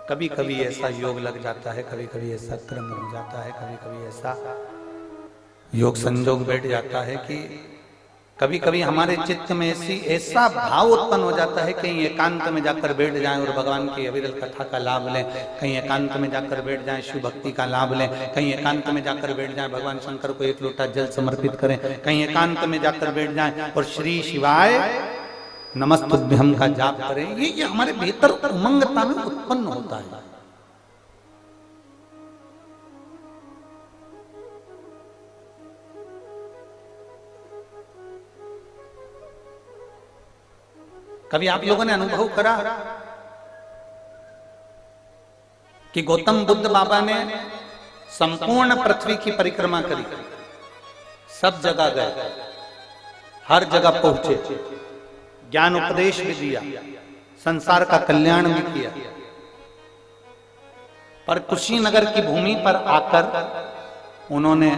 कभी कभी ऐसा योग लग जाता है, कभी कभी ऐसा क्रम हो जाता है, कभी कभी ऐसा योग संजोग बैठ जाता है कि कभी कभी हमारे चित्त में ऐसा भाव उत्पन्न हो जाता है, कहीं एकांत में जाकर बैठ जाएं और भगवान की अविरल कथा का लाभ लें, कहीं एकांत में जाकर बैठ जाएं शिव भक्ति का लाभ लें, कहीं एकांत में जाकर बैठ जाएं भगवान शंकर को एक लोटा जल समर्पित करें, कहीं एकांत में जाकर बैठ जाएं और श्री शिवाय नमस्तुभ्यम का जाप करें। ये हमारे भीतर उमंगता में उत्पन्न होता है। कभी आप लोगों ने अनुभव करा कि गौतम बुद्ध बाबा ने संपूर्ण पृथ्वी की परिक्रमा करी, सब जगह गए, हर जगह पहुंचे, ज्ञान उपदेश भी दिया, संसार का कल्याण भी किया, पर कुशीनगर की भूमि पर आकर उन्होंने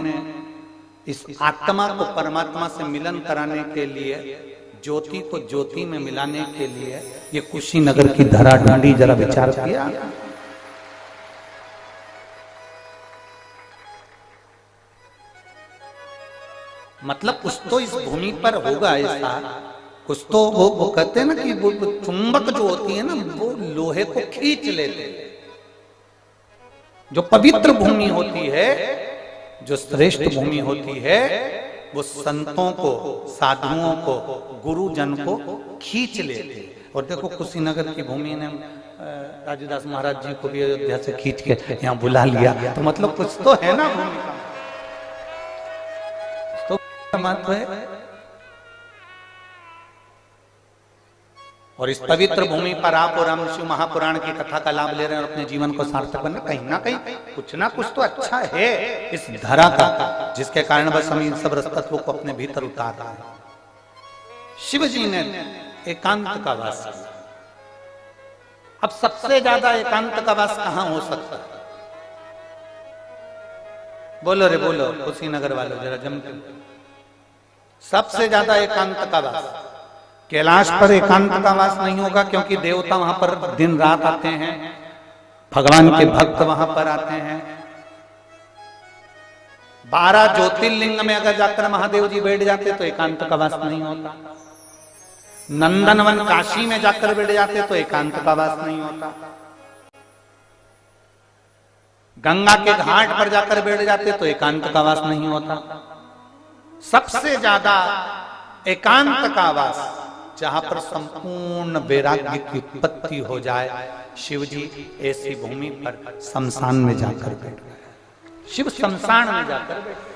इस आत्मा को परमात्मा से मिलन कराने के लिए, ज्योति को ज्योति में मिलाने के लिए ये कुशीनगर की धरा ढूंढी, जरा विचार किया। मतलब कुछ तो इस भूमि पर होगा ऐसा, कुछ तो वो कहते हैं ना कि वो चुंबक जो होती है ना, वो लोहे को खींच लेते। जो पवित्र भूमि होती है, जो श्रेष्ठ भूमि होती है, वो संतों को, साधुओं को, गुरुजन को खींच लेते। और देखो कुशीनगर की भूमि ने राजूदास महाराज जी को भी अयोध्या से खींच के यहाँ बुला लिया, तो मतलब कुछ तो है ना भूमि का, तो महत्व है। और इस पवित्र भूमि पर आप और हम शिव महापुराण की कथा का लाभ ले रहे हैं और अपने जीवन को सार्थक बनना, कहीं ना कुछ तो अच्छा है इस धरा का, जिसके कारण बस हम इन सब रसतत्वों को अपने भीतर उतार रहे हैं। शिव जी ने एकांत का वास किया। अब सबसे ज्यादा एकांत का वास कहां हो सकता है? बोलो रे बोलो कुशीनगर वालों, जरा जम के। सबसे ज्यादा एकांत का वास कैलाश पर एकांत का वास नहीं होगा, क्योंकि देवता वहां पर दिन रात आते हैं, भगवान के भक्त वहां पर आते हैं। 12 ज्योतिर्लिंग में अगर जाकर महादेव जी बैठ जाते तो एकांत का वास नहीं होता। नंदनवन काशी में जाकर बैठ जाते तो एकांत का वास नहीं होता। गंगा के घाट पर जाकर बैठ जाते तो एकांत का वास नहीं होता। सबसे ज्यादा एकांत का वास जहां पर संपूर्ण वैराग्य की उत्पत्ति हो जाए, शिव जी ऐसी भूमि पर शमशान में जाकर बैठ गए। शिव शमशान में जाकर बैठ गए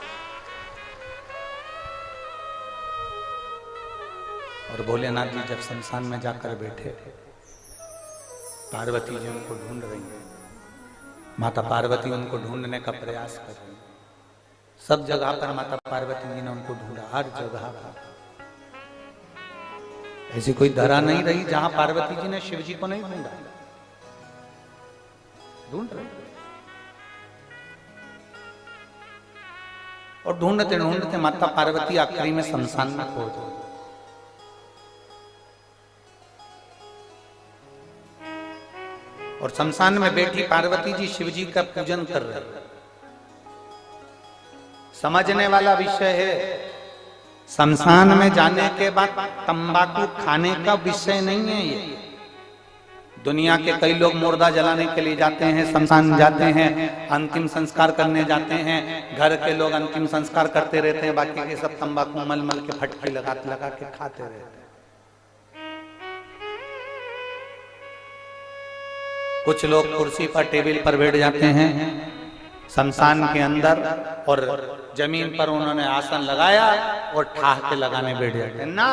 और भोलेनाथ जी जब शमशान में जाकर बैठे, पार्वती जी उनको ढूंढ रही है। माता पार्वती उनको ढूंढने का प्रयास कर रही है। सब जगह पर माता पार्वती जी ने उनको ढूंढा, हर जगह पर। ऐसी कोई धरा नहीं रही जहां पार्वती जी ने शिव जी को नहीं ढूंढा। ढूंढ रहे और ढूंढते ढूंढते माता पार्वती आखिरी में शमशान में पहुंच गई। और शमशान में बैठी पार्वती जी शिव जी का पूजन कर रहे। समझने वाला विषय है, शमशान में जाने के बाद तंबाकू खाने का विषय नहीं है ये। दुनिया के कई लोग मुर्दा जलाने के लिए जाते हैं, शमशान जाते हैं, अंतिम संस्कार करने जाते हैं। घर के लोग अंतिम संस्कार करते रहते हैं, बाकी के सब तंबाकू मल मल के फटके लगा के खाते रहते हैं। कुछ लोग कुर्सी पर टेबल पर बैठ जाते हैं शमशान के अंदर, और जमीन पर उन्होंने आसन लगाया और ठाह के लगाने बैठ जाते हैं ना।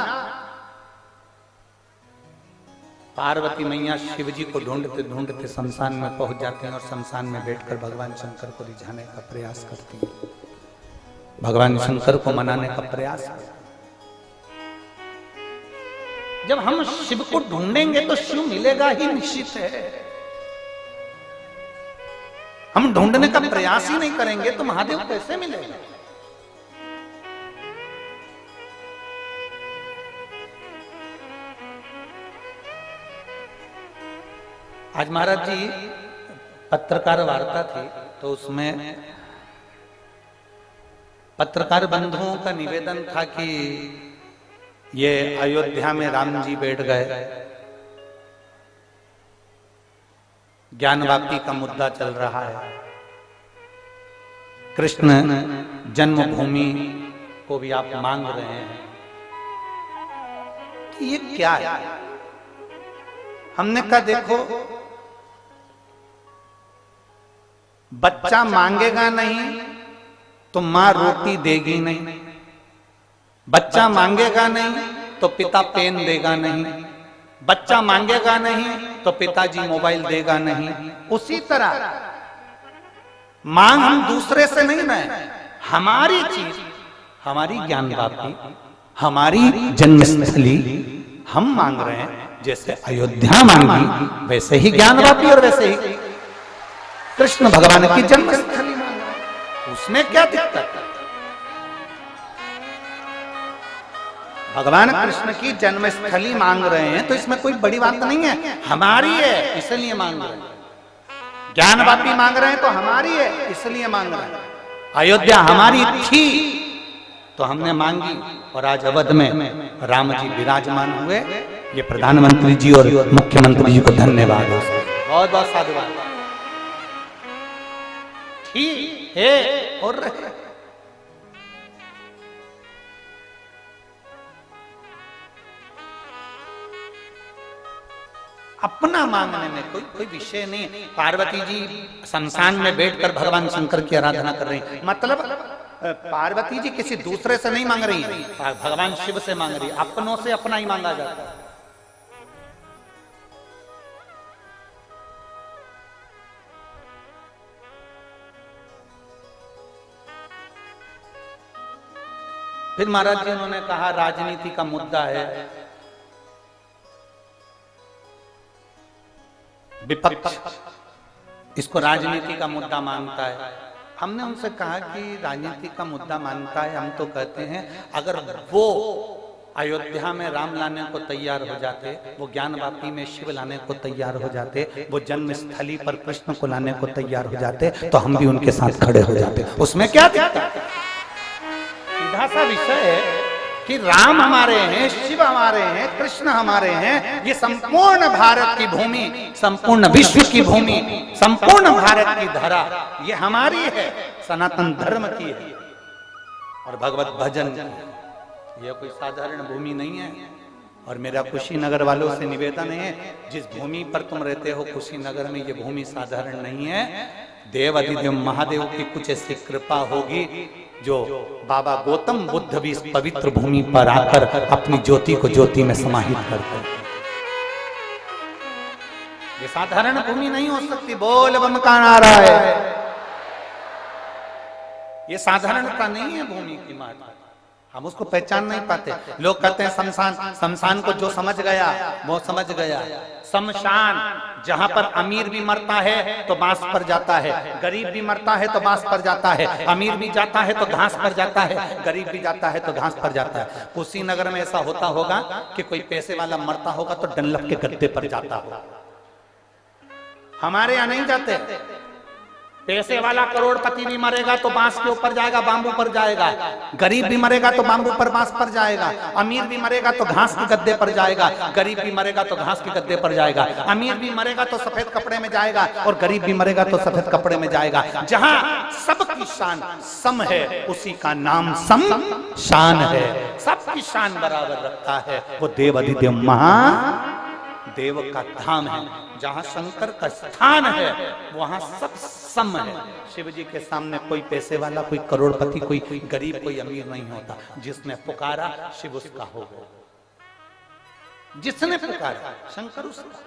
पार्वती मैया शिव जी को ढूंढते ढूंढते शमशान में पहुंच जाते हैं और शमशान में बैठकर भगवान शंकर को रिझाने का प्रयास करती हैं, भगवान शंकर को मनाने का प्रयास करती हैं। जब हम शिव को ढूंढेंगे तो शिव मिलेगा ही निश्चित है। हम ढूंढने का प्रयास ही नहीं करेंगे तो महादेव कैसे मिलेगा? आज महाराज जी पत्रकार वार्ता थी, तो उसमें पत्रकार बंधुओं का निवेदन था कि ये अयोध्या में राम जी बैठ गए, ज्ञानवापी का मुद्दा चल रहा है, कृष्ण जन्मभूमि को भी आप मांग रहे हैं, कि ये क्या है? हमने कहा देखो, बच्चा मांगेगा नहीं तो मां रोटी देगी नहीं, बच्चा मांगेगा नहीं तो पिता पेन देगा नहीं, बच्चा मांगेगा नहीं तो पिताजी मोबाइल देगा नहीं। उसी तरह मांग हम दूसरे से नहीं रहे, हमारी चीज, हमारी ज्ञानवापी, हमारी जन्मस्थली हम मांग रहे हैं। जैसे अयोध्या मांगी वैसे ही ज्ञानवापी और वैसे ही कृष्ण भगवान की जन्मस्थली मांग रहे हैं। उसमें क्या दिक्कत है? भगवान कृष्ण की जन्मस्थली मांग रहे हैं तो इसमें कोई बड़ी बात नहीं है, हमारी है इसलिए मांग रहे हैं। ज्ञानवापी मांग रहे हैं तो हमारी है इसलिए मांग रहे हैं। अयोध्या हमारी थी तो हमने मांगी, और आज अवध में राम जी विराजमान हुए। ये प्रधानमंत्री जी और मुख्यमंत्री जी को धन्यवाद हो, बहुत बहुत साधुवाद। ठीक है और रहे। अपना मांगने में कोई विषय नहीं। पार्वती जी शमशान में बैठकर भगवान शंकर की आराधना कर रही हैं, मतलब पार्वती जी किसी दूसरे से नहीं मांग रही है, भगवान शिव से मांग रही है। अपनों से अपना ही मांगा जाता है। फिर महाराज जी उन्होंने कहा राजनीति का मुद्दा है, विपक्ष इसको राजनीति का मुद्दा मानता है। हमने उनसे कहा कि राजनीति का मुद्दा मानता है, हम तो कहते हैं अगर वो अयोध्या में राम लाने को तैयार हो जाते, वो ज्ञानवापी में शिव लाने को तैयार हो जाते, वो जन्मस्थली पर कृष्ण को लाने को तैयार हो जाते, तो हम भी उनके साथ खड़े हो जाते। उसमें क्या दिक्कत है? सीधा सा विषय है कि राम हमारे हैं, शिव हमारे हैं, कृष्ण हमारे हैं। ये संपूर्ण भारत की भूमि, संपूर्ण विश्व की भूमि, संपूर्ण भारत की धरा ये हमारी है, सनातन धर्म की है और भगवत भजन की। ये कोई साधारण भूमि नहीं है। और मेरा कुशीनगर वालों से निवेदन है, जिस भूमि पर तुम रहते हो कुशीनगर में, ये भूमि साधारण नहीं है। देव अधिदेव महादेव की कुछ ऐसी कृपा होगी जो बाबा गौतम बुद्ध भी इस पवित्र भूमि पर आकर अपनी ज्योति को ज्योति में समाहित करते हैं। ये साधारण भूमि नहीं हो सकती। बोल बम का नारा है। ये साधारणता नहीं है भूमि की महत्व, हम उसको पहचान नहीं पाते। लोग कहते हैं शमशान, शमशान को जो समझ गया वो समझ गया। शमशान जहां पर अमीर भी मरता है तो बांस पर जाता है, गरीब भी मरता है तो बांस पर जाता है, अमीर भी जाता है तो घास पर जाता है, गरीब भी जाता है तो घास पर जाता है। कुशीनगर में ऐसा होता होगा कि कोई पैसे वाला मरता होगा तो डनलप के गद्दे पर जाता होगा। हमारे यहाँ नहीं जाते। पैसे वाला करोड़पति भी मरेगा तो बांस के ऊपर जाएगा, बांबू पर जाएगा। गरीब भी मरेगा तो बांबू पर, बांस पर जाएगा। अमीर भी मरेगा तो घास के गद्दे पर जाएगा, गरीब भी मरेगा तो घास के गद्दे पर जाएगा। अमीर भी मरेगा तो सफेद कपड़े में जाएगा और गरीब भी मरेगा तो सफेद कपड़े में जाएगा। जहां सबकी शान सम है उसी का नाम सम शान है। सबकी शान बराबर रखता है वो देव अधिदेव महादेव का धाम है। जहां शंकर का स्थान है वहां सब सम है। शिव जी के सामने कोई पैसे वाला, कोई करोड़पति, कोई गरीब, कोई अमीर नहीं होता। जिसने पुकारा शिव उसका हो गया, जिसने पुकारा शंकर उसका।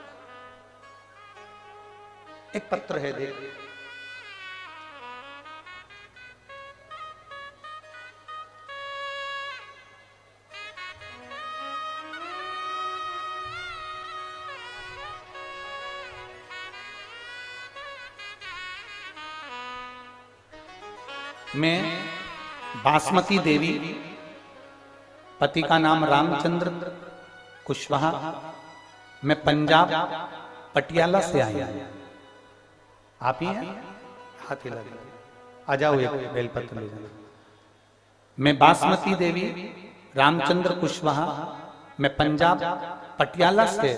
एक पत्र है, देख मैं बासमती देवी, पति का नाम रामचंद्र कुशवाहा, मैं पंजाब पटियाला से आई हूं। आप ही हैं? हाथ हिला दीजिए। आ जाओ, एक बेलपत्र ले जाओ। मैं बासमती देवी रामचंद्र कुशवाहा, मैं पंजाब पटियाला से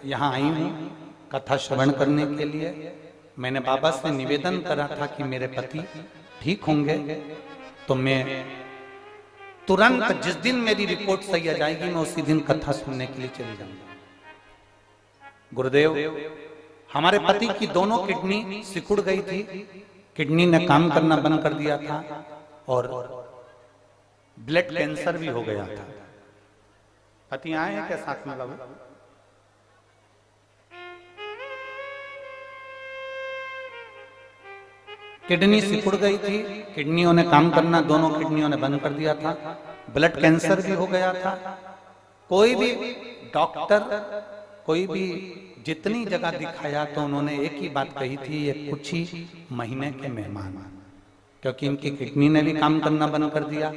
यहाँ आई हूँ कथा श्रवण करने के लिए। मैंने बाबा से निवेदन करा था कि मेरे पति ठीक होंगे तो मैं तुरंत जिस दिन मेरी रिपोर्ट सही आ जाएगी मैं उसी दिन कथा सुनने के लिए चली जाऊंगी। गुरुदेव, हमारे पति की दोनों किडनी सिकुड़ गई थी, किडनी ने काम करना बंद कर दिया था और ब्लड कैंसर भी हो गया था। पति आए हैं क्या साथ में बाबू? किडनी सिकुड़ गई थी, किडनियों ने काम करना, दोनों किडनियों ने बंद कर दिया था, ब्लड कैंसर भी हो गया था। कोई भी डॉक्टर, कोई भी जितनी जगह दिखाया तो उन्होंने एक ही बात कही थी, ये कुछ ही महीने के मेहमान, क्योंकि इनकी किडनी ने भी काम करना बंद कर दिया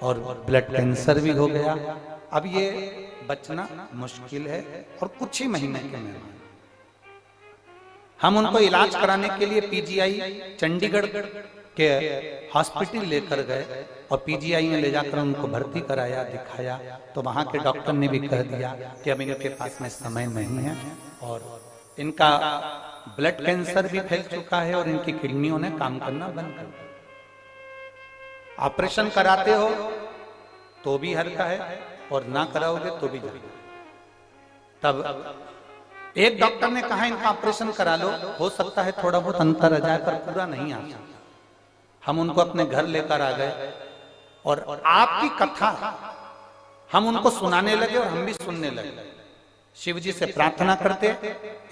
और ब्लड कैंसर भी हो गया। अब ये बचना मुश्किल है और कुछ ही महीने के मेहमान। हम उनको इलाज कराने के लिए पीजीआई चंडीगढ़ के हॉस्पिटल लेकर गए और पीजीआई में ले जाकर उनको भर्ती कराया, दिखाया तो वहां के डॉक्टर ने भी कह दिया कि अब इनके पास में समय नहीं है और इनका ब्लड कैंसर भी फैल चुका है और इनकी किडनियों ने काम करना बंद कर दिया। ऑपरेशन कराते हो तो भी हल्का है और ना कराओगे तो भी जल्दी। तब एक डॉक्टर ने कहा इनका ऑपरेशन करा लो, हो सकता है थोड़ा बहुत अंतर आ जाए पर पूरा नहीं आ सकता। हम उनको अपने घर लेकर आ गए और आपकी कथा हम उनको सुनाने लगे और हम भी सुनने लगे। शिव जी से प्रार्थना करते,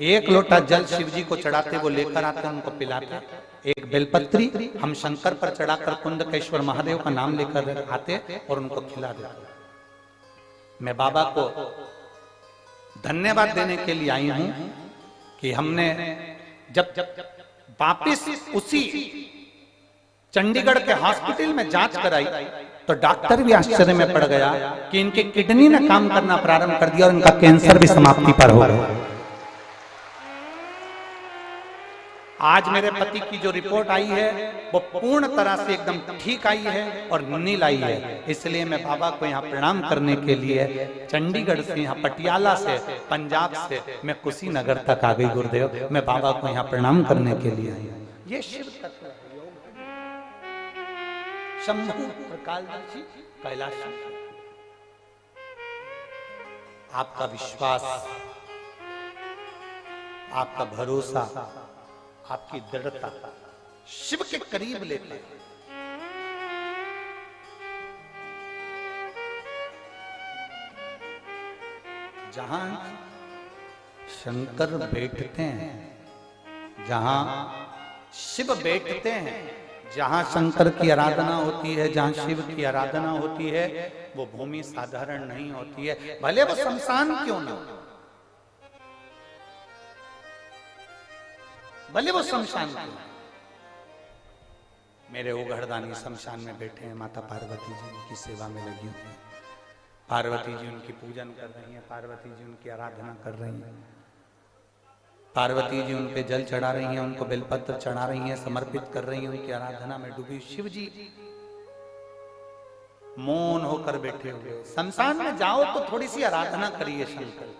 एक लोटा जल शिव जी को चढ़ाते, वो लेकर आते, उनको पिलाते। एक बेलपत्री हम शंकर पर चढ़ाकर कुंदकेश्वर महादेव का नाम लेकर आते और उनको खिला देते। मैं बाबा को धन्यवाद देने के लिए आई हूं कि हमने जब वापिस उसी चंडीगढ़ के हॉस्पिटल में जांच कराई तो डॉक्टर भी आश्चर्य में पड़ गया कि इनकी किडनी ने काम करना प्रारंभ कर दिया और इनका कैंसर भी समाप्ति पर हो गया। आज मेरे पति की जो रिपोर्ट आई है वो पूर्ण तरह से एकदम ठीक आई है और नील आई है। इसलिए मैं बाबा को यहाँ प्रणाम करने के लिए चंडीगढ़ से, यहाँ पटियाला से, पंजाब से मैं कुशीनगर तक आ गई। गुरुदेव, मैं बाबा को यहाँ प्रणाम करने के लिए आई। ये शिव तत्व शंभु प्रकाशदर्शी कैलाश। आपका विश्वास, आपका भरोसा, आपकी दृढ़ता शिव के करीब लेकर जहां शंकर बैठते हैं, जहां शिव बैठते हैं, जहां शंकर की आराधना होती है, जहां शिव की आराधना होती है, वो भूमि साधारण नहीं होती है, भले वो शमशान क्यों ना, भले वो शमशान क्यों। मेरे ओघड़दानी शमशान में बैठे हैं, माता पार्वती जी उनकी सेवा में लगी हुई है। पार्वती जी उनकी पूजन कर रही हैं, पार्वती जी उनकी आराधना कर रही हैं, पार्वती जी उन पे जल चढ़ा रही हैं, उनको बेलपत्र चढ़ा रही हैं, समर्पित कर रही हैं, उनकी आराधना में डूबी। शिव जी मौन होकर बैठे हुए। शमशान में जाओ तो थोड़ी सी आराधना करिए शंकर।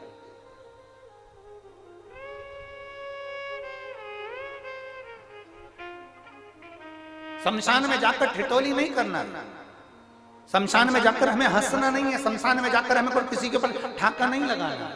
शमशान में जाकर ठिठोली नहीं करना, शमशान में जाकर हमें हंसना नहीं है, शमशान में जाकर हमें कोई किसी के ऊपर ठाका नहीं लगाना।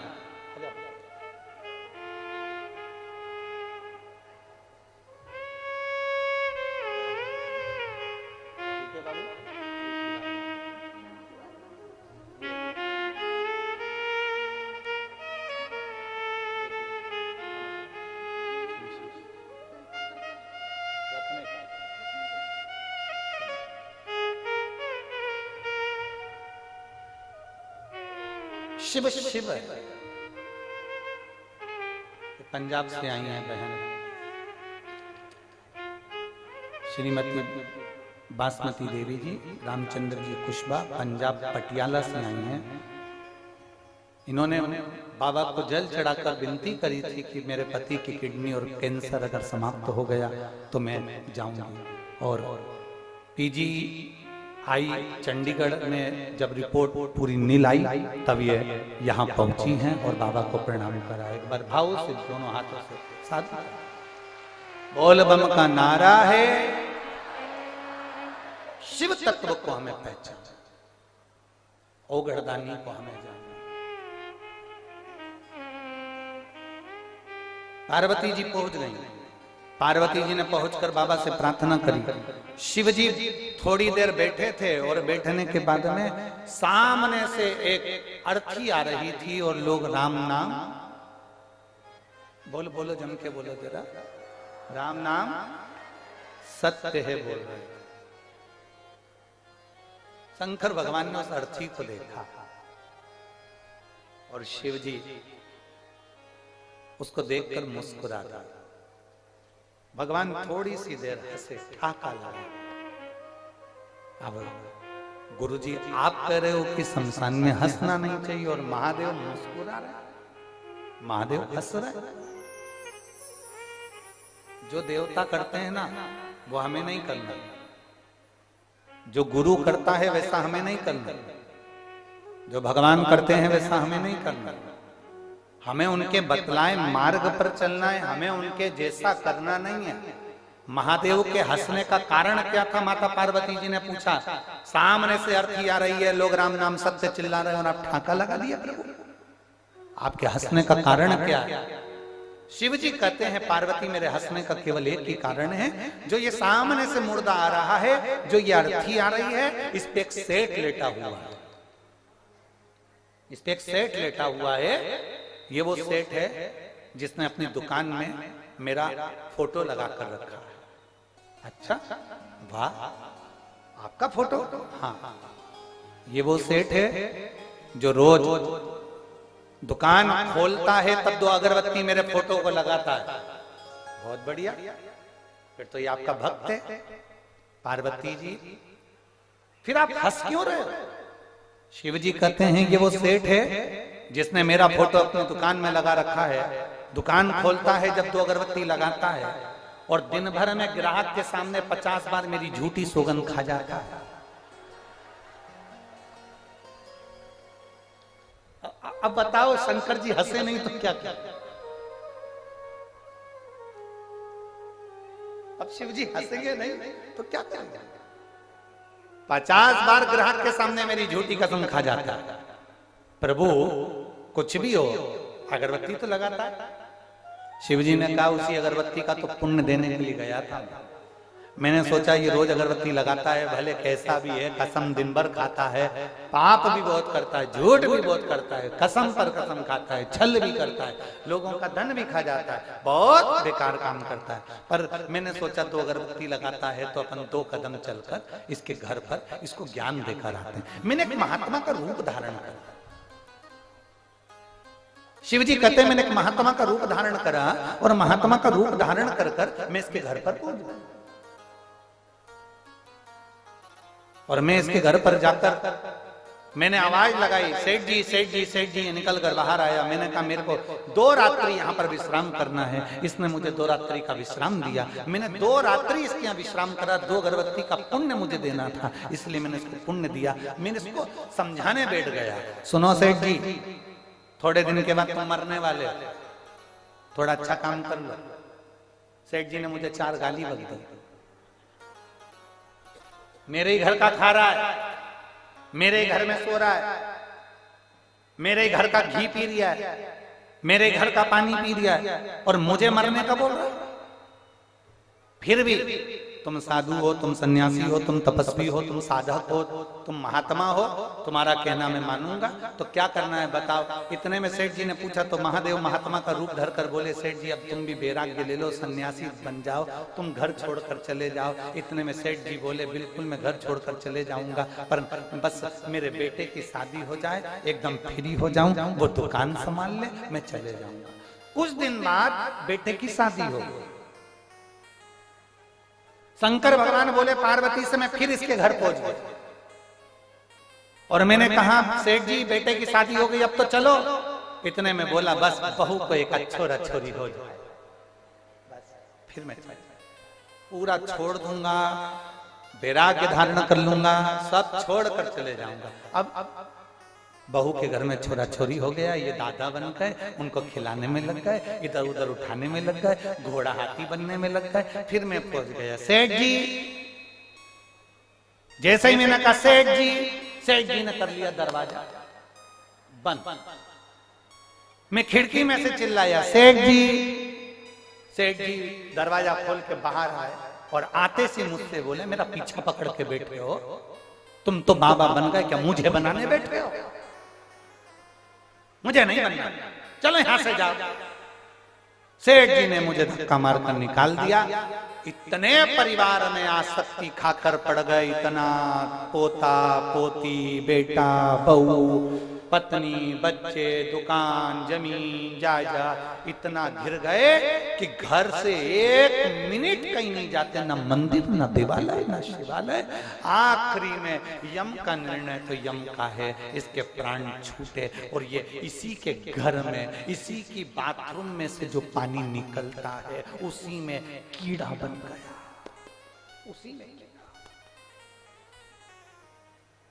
शिव शिव पंजाब से आई हैं बहन श्रीमती बासमती देवी जी, रामचंद्र जी कुशवा, पंजाब पटियाला से आई हैं। इन्होंने बाबा को जल चढ़ाकर विनती करी थी कि मेरे पति की किडनी और कैंसर अगर समाप्त हो गया तो मैं जाऊंगी। और PGI चंडीगढ़ में जब रिपोर्ट पूरी नील आई तब ये यहाँ पहुंची हैं और बाबा को प्रणाम करा। एक बार भाव से दोनों हाथों से साथ बोल बम का नारा है, शिव तत्व को हमें पहचान, ओगड़दानी को हमें जाना। पार्वती जी पहुंच गई। पार्वती जी ने पहुंचकर बाबा से प्रार्थना करी। शिव जी थोड़ी देर बैठे थे और बैठने के बाद में सामने से एक अर्थी आ रही थी और लोग राम नाम बोलो बोलो जम के बोलो जरा, राम नाम सत्य है बोल रहे। शंकर भगवान ने उस अर्थी को देखा और शिव जी उसको देखकर मुस्कुरा दिया। भगवान थोड़ी सी देर हंसे, ठाका लगा। अब गुरुजी आप कह रहे हो कि शमशान में हंसना नहीं चाहिए और महादेव मुस्कुरा रहे, महादेव हंस रहे। जो देवता करते हैं ना वो हमें नहीं करना, जो गुरु करता है वैसा हमें नहीं करना, जो भगवान करते हैं वैसा हमें नहीं करना। हमें उनके बतलाए मार्ग पर चलना है, हमें उनके जैसा करना नहीं है। महादेव के हंसने का कारण क्या था? माता पार्वती जी ने पूछा। सामने से अर्थी आ रही है, लोग राम नाम सत्य चिल्ला रहे हैं और आप ठाका लगा दिया प्रभु। आपके हंसने का कारण क्या है? शिव जी कहते हैं पार्वती मेरे हंसने का केवल एक ही कारण है, जो ये सामने से मुर्दा आ रहा है, जो ये अर्थी आ रही है, इस पे एक सेठ लेटा हुआ है, इस पे एक सेठ लेटा हुआ है। ये वो सेठ है जिसने अपनी दुकान में मेरा फोटो लगा कर रखा है। अच्छा, वाह, आपका फोटो? हाँ, ये वो सेठ है जो रोज दुकान खोलता है तब 2 अगरबत्ती मेरे फोटो को लगाता है। बहुत बढ़िया, फिर तो ये आपका भक्त है पार्वती जी। फिर आप हंस क्यों रहे हो? शिव जी कहते हैं ये वो सेठ है जिसने मेरा फोटो अपनी दुकान में लगा रखा है। दुकान खोलता है जब 2 अगरबत्ती लगाता है और दिन भर में ग्राहक के सामने 50 बार मेरी झूठी सौगंध खा जाता है। अब बताओ, शंकर जी हंसे नहीं तो क्या क्या? अब शिव जी हंसेंगे नहीं तो क्या क्या? 50 बार ग्राहक के सामने मेरी झूठी कसम खा जाता है। प्रभु कुछ भी हो, अगरबत्ती तो लगाता है। शिव जी ने कहा उसी अगरबत्ती का तो पुण्य देने के लिए गया था। मैंने सोचा ये रोज अगरबत्ती लगाता है, भले कैसा भी है, कसम दिन भर खाता है, पाप भी बहुत करता है, झूठ भी बहुत करता है, कसम पर कसम खाता है, छल भी करता है, लोगों का धन भी खा जाता है, बहुत बेकार काम करता है। पर मैंने सोचा 2 अगरबत्ती लगाता है तो अपन 2 कदम चलकर इसके घर पर इसको ज्ञान देकर आते हैं। मैंने एक महात्मा का रूप धारण करा। शिव जी कहते हैं मैंने एक महात्मा का रूप धारण करा और महात्मा का रूप धारण कर कर मैं इसके घर पर पहुंच गया। और मैं इसके घर पर जाकर मैंने आवाज लगाई, सेठ जी सेठ जी सेठ जी। निकल कर बाहर आया। मैंने कहा मेरे को 2 रात्रि यहाँ पर विश्राम करना है। इसने मुझे 2 रात्रि का विश्राम दिया। मैंने 2 रात्रि इसके यहाँ विश्राम करा। 2 अगरबत्ती का पुण्य मुझे देना था, इसलिए मैंने इसको पुण्य दिया। मैंने इसको समझाने बैठ गया, सुनो सेठ जी, थोड़े दिन के बाद तुम मरने वाले, थोड़ा अच्छा काम कर लो। सेठ जी ने मुझे 4 गाली बक दी। मेरे ही घर का खा रहा है, मेरे ही घर में सो रहा है, मेरे ही घर का घी पी रहा है, मेरे घर का पानी पी रहा है और मुझे मरने का बोल रहा है। फिर भी तुम साधु हो, तुम सन्यासी हो, तुम तपस्वी हो, तुम साधक हो, तुम महात्मा हो, तुम्हारा कहना मैं मानूंगा। तो क्या करना है बताओ। इतने में सेठ जी ने पूछा तो महादेव महात्मा का रूप धरकर बोले, सेठ जी अब तुम भी वैराग्य ले लो, सन्यासी बन जाओ, तुम घर छोड़कर चले जाओ। इतने में सेठ जी बोले बिल्कुल मैं घर छोड़कर चले जाऊंगा, पर बस मेरे बेटे की शादी हो जाए, एकदम फ्री हो जाऊं, वो दुकान संभाल ले, मैं चले जाऊंगा। कुछ दिन बाद बेटे की शादी हो गई। शंकर भगवान बोले पार्वती से मैं फिर इसके घर पहुंच गया और मैंने कहा सेठ जी बेटे की शादी हो गई, अब तो चलो। इतने में बोला बस बहू को एक अच्छोरा छोरी हो जाए, बस फिर मैं पूरा छोड़ दूंगा, वैराग्य धारण कर लूंगा, सब छोड़ कर चले जाऊंगा। अब बहू के घर में छोरा छोरी हो गया, ये दादा बन गए, उनको खिलाने में लग गए, इधर उधर उठाने में लग गए, घोड़ा हाथी बनने में लग गए। फिर मैं पहुंच गया सेठ जी। जैसे ही मैंने कहा सेठ जी ने कर लिया दरवाजा बंद। मैं खिड़की में से चिल्लाया सेठ जी दरवाजा खोल के बाहर आए और आते से मुझसे बोले, मेरा पीछा पकड़ के बैठे हो, तुम तो माँ बाप बन गए, क्या मुझे बनाने बैठे हो? मुझे नहीं बनना, चलो यहां से जाओ। सेठ जी ने मुझे धक्का मारकर निकाल दिया। इतने परिवार में आसक्ति खाकर पड़ गए, इतना पोता पोती बेटा बहू पत्नी बच्चे दुकान जमीन जायदाद इतना घिर गए कि घर से एक मिनट कहीं नहीं जाते, ना मंदिर ना देवालय ना शिवालय। आखिरी में यम का निर्णय तो यम का है, इसके प्राण छूटे और ये इसी के घर में इसी की बाथरूम में से जो पानी निकलता है उसी में कीड़ा बन गया, उसी में।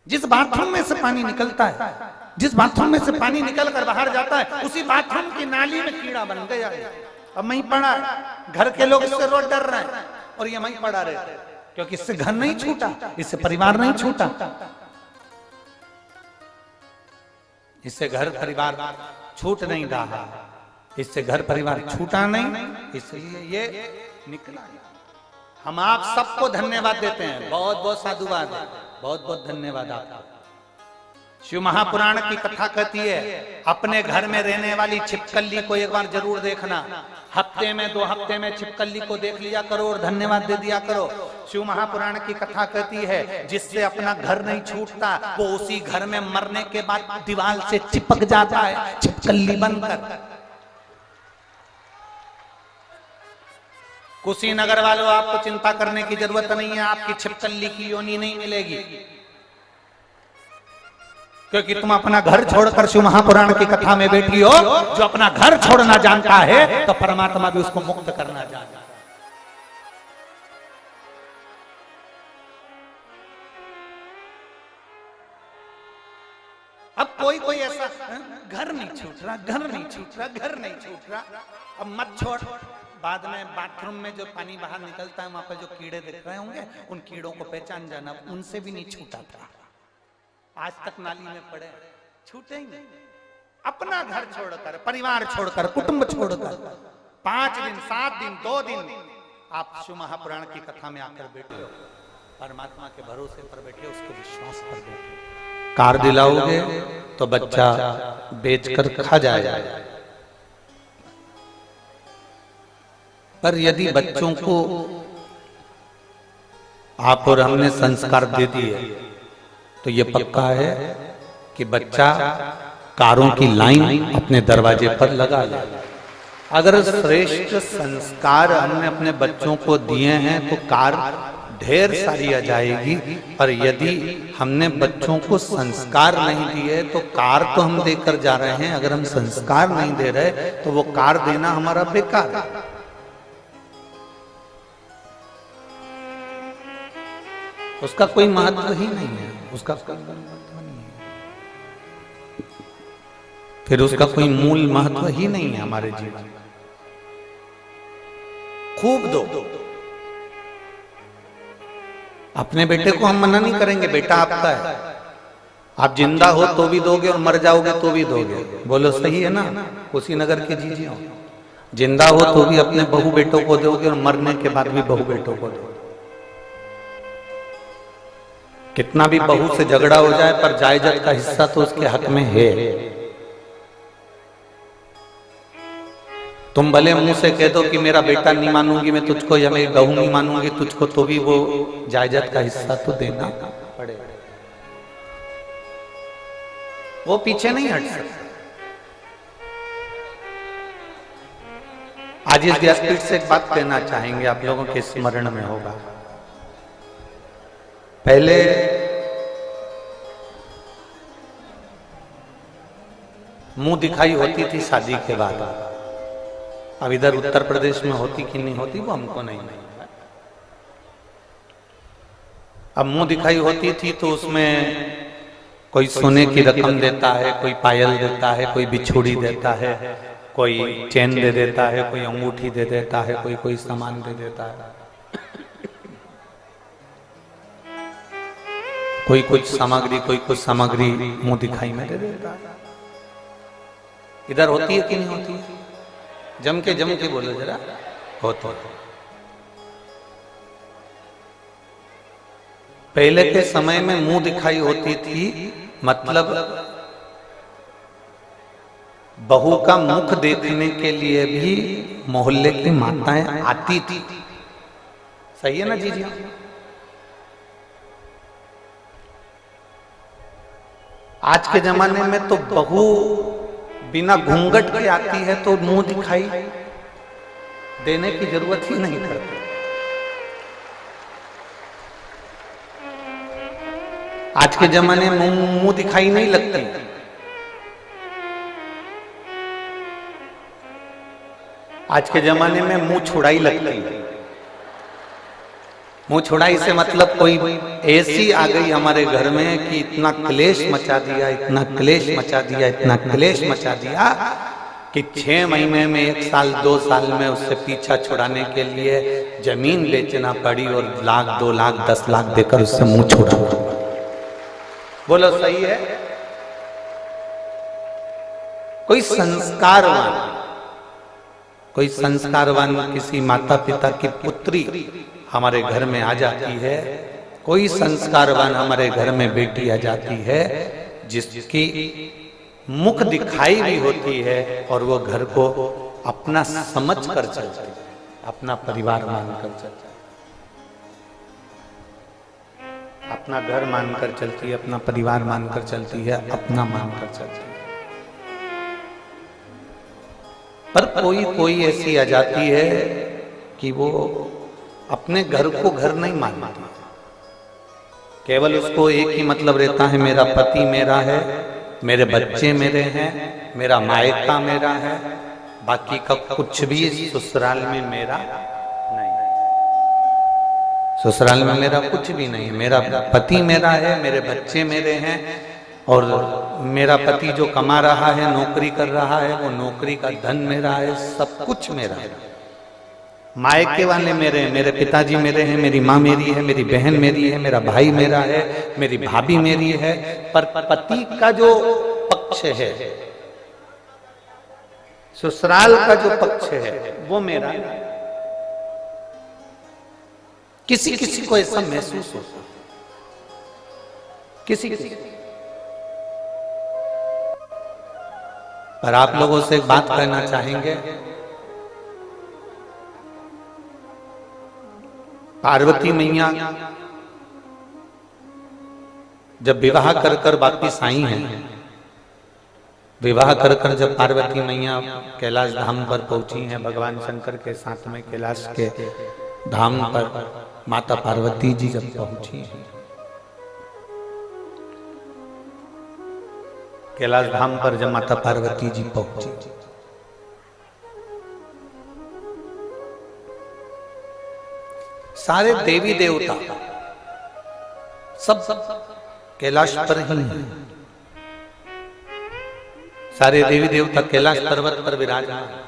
जिस बाथरूम में से पानी निकलता है, जिस बाथरूम में से पानी निकल कर बाहर जाता है, उसी बाथरूम की नाली में कीड़ा बन गया है। अब वहीं पड़ा, घर के लोग इससे रोज डर रहे हैं और ये वहीं पड़ा रहता है, क्योंकि इससे घर नहीं छूटा, इससे परिवार नहीं छूटा, इससे घर परिवार छूट नहीं रहा, इससे घर परिवार छूटा नहीं, इसलिए ये निकला। हम आप सबको धन्यवाद देते हैं, बहुत बहुत साधुवाद है, बहुत बहुत धन्यवाद आपका। शिव महापुराण की कथा कहती है, अपने घर में रहने वाली छिपकली को एक बार जरूर देखना, हफ्ते में 2 हफ्ते में छिपकली को देख लिया करो और धन्यवाद दे दिया करो। शिव महापुराण की कथा कहती है, जिससे अपना घर नहीं छूटता वो उसी घर में मरने के बाद दीवार से चिपक जाता है छिपकली बनकर। कुशीनगर वालों, आपको चिंता करने की जरूरत नहीं है, आपकी छिपकली की योनि नहीं मिलेगी, क्योंकि तुम अपना घर छोड़कर शिव महापुराण की कथा में बैठी हो। जो अपना घर छोड़ना जानता है तो परमात्मा भी उसको मुक्त करना जानता है। अब कोई ऐसा घर नहीं छूट रहा, घर नहीं छूट रहा, घर नहीं छूट रहा, अब मत छोड़। बाद में बाथरूम में जो पानी बाहर निकलता है वहां पर जो कीड़े दिख रहे होंगे, उन कीड़ों को पहचान जाना, उनसे भी नहीं छूटा था, आज तक नाली में पड़े, छूटे ही नहीं। अपना घर छोड़कर, परिवार छोड़कर, कुटुंब छोड़कर 5 दिन 7 दिन 2 दिन आप शिव महापुराण की कथा में आकर बैठे हो, परमात्मा के भरोसे पर बैठे, उसके विश्वास पर बैठे। कार दिलाओगे तो बच्चा बेचकर खा जाएगा, पर यदि बच्चों को आप और हमने संस्कार दे दिए तो ये पक्का है कि बच्चा कारों की लाइन अपने दरवाजे पर लगा ले। अगर श्रेष्ठ संस्कार हमने अपने बच्चों को दिए हैं तो कार ढेर सारी आ जाएगी, और यदि हमने बच्चों को संस्कार नहीं दिए तो कार तो हम देकर जा रहे हैं, अगर हम संस्कार नहीं दे रहे तो वो कार देना हमारा बेकार है। उसका कोई महत्व ही नहीं है, उसका कोई महत्व नहीं है, फिर उसका कोई मूल महत्व ही नहीं है हमारे जीवन में। खूब दो, अपने बेटे को हम मना नहीं करेंगे, बेटा आपका है, आप जिंदा हो तो भी दोगे और मर जाओगे तो भी दोगे, बोलो सही है ना? कुशीनगर के जीजी हो, जिंदा हो तो भी अपने बहू बेटों को दोगे और मरने के बाद भी बहू बेटों को दोगे। कितना भी बहू से झगड़ा हो जाए पर जायदाद का हिस्सा तो उसके हक में है। तुम भले मुंह से कह दो कि मेरा बेटा नहीं मानूंगी मैं तुझको, या मेरी बहू नहीं मानूंगी तुझको, तो भी वो जायदाद का हिस्सा तो देना पड़ेगा, वो पीछे नहीं हट सकता। आज इस व्यासपीठ से एक बात कहना चाहेंगे, आप लोगों के स्मरण में होगा। पहले मुंह दिखाई होती थी शादी के बाद। अब इधर उत्तर प्रदेश में होती कि नहीं होती वो हमको नहीं। अब मुंह दिखाई होती थी तो उसमें कोई सोने की रकम देता है, कोई पायल देता है, कोई बिछुड़ी देता है, कोई चेन दे देता है, कोई अंगूठी दे देता है, कोई कोई सामान दे देता है, कोई कुछ सामग्री, कोई कुछ सामग्री मुंह दिखाई में दे देता है। इधर होती है कि नहीं होती है? जम के बोलो जरा। होती है। पहले के समय में मुंह दिखाई होती थी, मतलब बहू का मुख देखने के लिए भी मोहल्ले की माताएं आती थी। सही है ना जी? आज के जमाने में तो बहू बिना घूंघट के आती है तो मुंह दिखाई देने की जरूरत ही नहीं पड़ती। आज के जमाने में मुंह दिखाई नहीं लगती। आज के जमाने में मुंह छुड़ाई लगती। मुंह छुड़ाई से मतलब कोई ऐसी आ गई हमारे घर में कि इतना क्लेश मचा दिया, इतना क्लेश मचा दिया, इतना क्लेश मचा दिया कि 6 महीने में 1 साल 2 साल में उससे पीछा छुड़ाने के लिए जमीन बेचना पड़ी और 1 लाख 2 लाख 10 लाख देकर उससे मुंह छुड़ाना। बोलो सही है? कोई संस्कारवान किसी माता पिता की पुत्री हमारे घर में आ जाती है, कोई संस्कारवान हमारे घर में बेटी आ जाती है जिसकी मुख दिखाई भी होती है और वो घर को अपना समझ कर चलती है, अपना परिवार मानकर चलती है, अपना घर मानकर चलती है, अपना परिवार मानकर चलती है, अपना मानकर चलती है। पर कोई ऐसी आ जाती है कि वो अपने घर को घर नहीं मानती। केवल उसको एक ही मतलब रहता है, मेरा पति मेरा है, मेरे बच्चे मेरे हैं, मेरा मायका मेरा है, बाकी का कुछ भी ससुराल में मेरा नहीं। ससुराल में मेरा कुछ भी नहीं है। मेरा पति मेरा है, मेरे बच्चे मेरे हैं, और मेरा पति जो कमा रहा है, नौकरी कर रहा है, वो नौकरी का धन मेरा है, सब कुछ मेरा है। मायके वाले मेरे हैं, मेरे पिताजी मेरे हैं, मेरी माँ मेरी है, मेरी बहन मेरी है, मेरा भाई मेरा है, मेरी भाभी मेरी है। पर पति का जो पक्ष है, ससुराल का जो पक्ष है, वो मेरा है। किसी किसी को ऐसा महसूस होता, किसी किसी। पर आप लोगों से एक बात कहना चाहेंगे, पार्वती मैया जब विवाह कर कर वापिस आई हैं, विवाह कर कर जब पार्वती मैया कैलाश धाम पर पहुंची हैं, भगवान शंकर के साथ में कैलाश के धाम पर माता पार्वती जी जब पहुंची हैं, कैलाश धाम पर जब माता पार्वती जी पहुंची, सारे देवी देवता सब कैलाश पर ही हैं। सारे देवी देवता कैलाश पर्वत पर विराजमान हैं।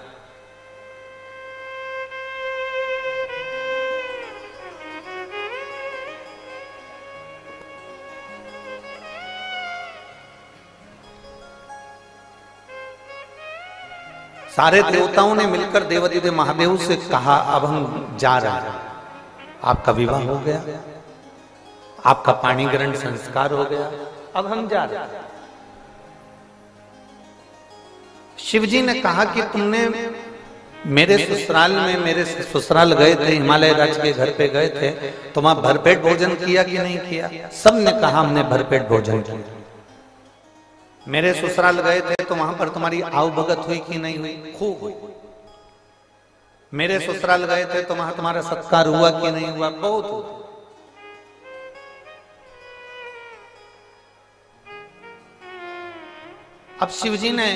सारे देवताओं ने मिलकर देवाधिदेव महादेव से कहा, अब हम जा रहे हैं, आपका विवाह हो गया, आपका पाणी ग्रहण संस्कार हो गया, अब हम जा रहे हैं। शिव जी ने कहा कि तुमने मेरे ससुराल में, मेरे ससुराल गए थे, हिमालय राज के घर पे गए थे, तुम वहां भरपेट भोजन किया कि नहीं किया? सब ने कहा हमने भरपेट भोजन किया। मेरे ससुराल गए थे तो वहां पर तुम्हारी आव भगत हुई कि नहीं हुई? खूब हुई। मेरे ससुराल गए थे तो वहां तुम्हारा सत्कार हुआ कि नहीं हुआ? बहुत हुआ। अब शिव जी ने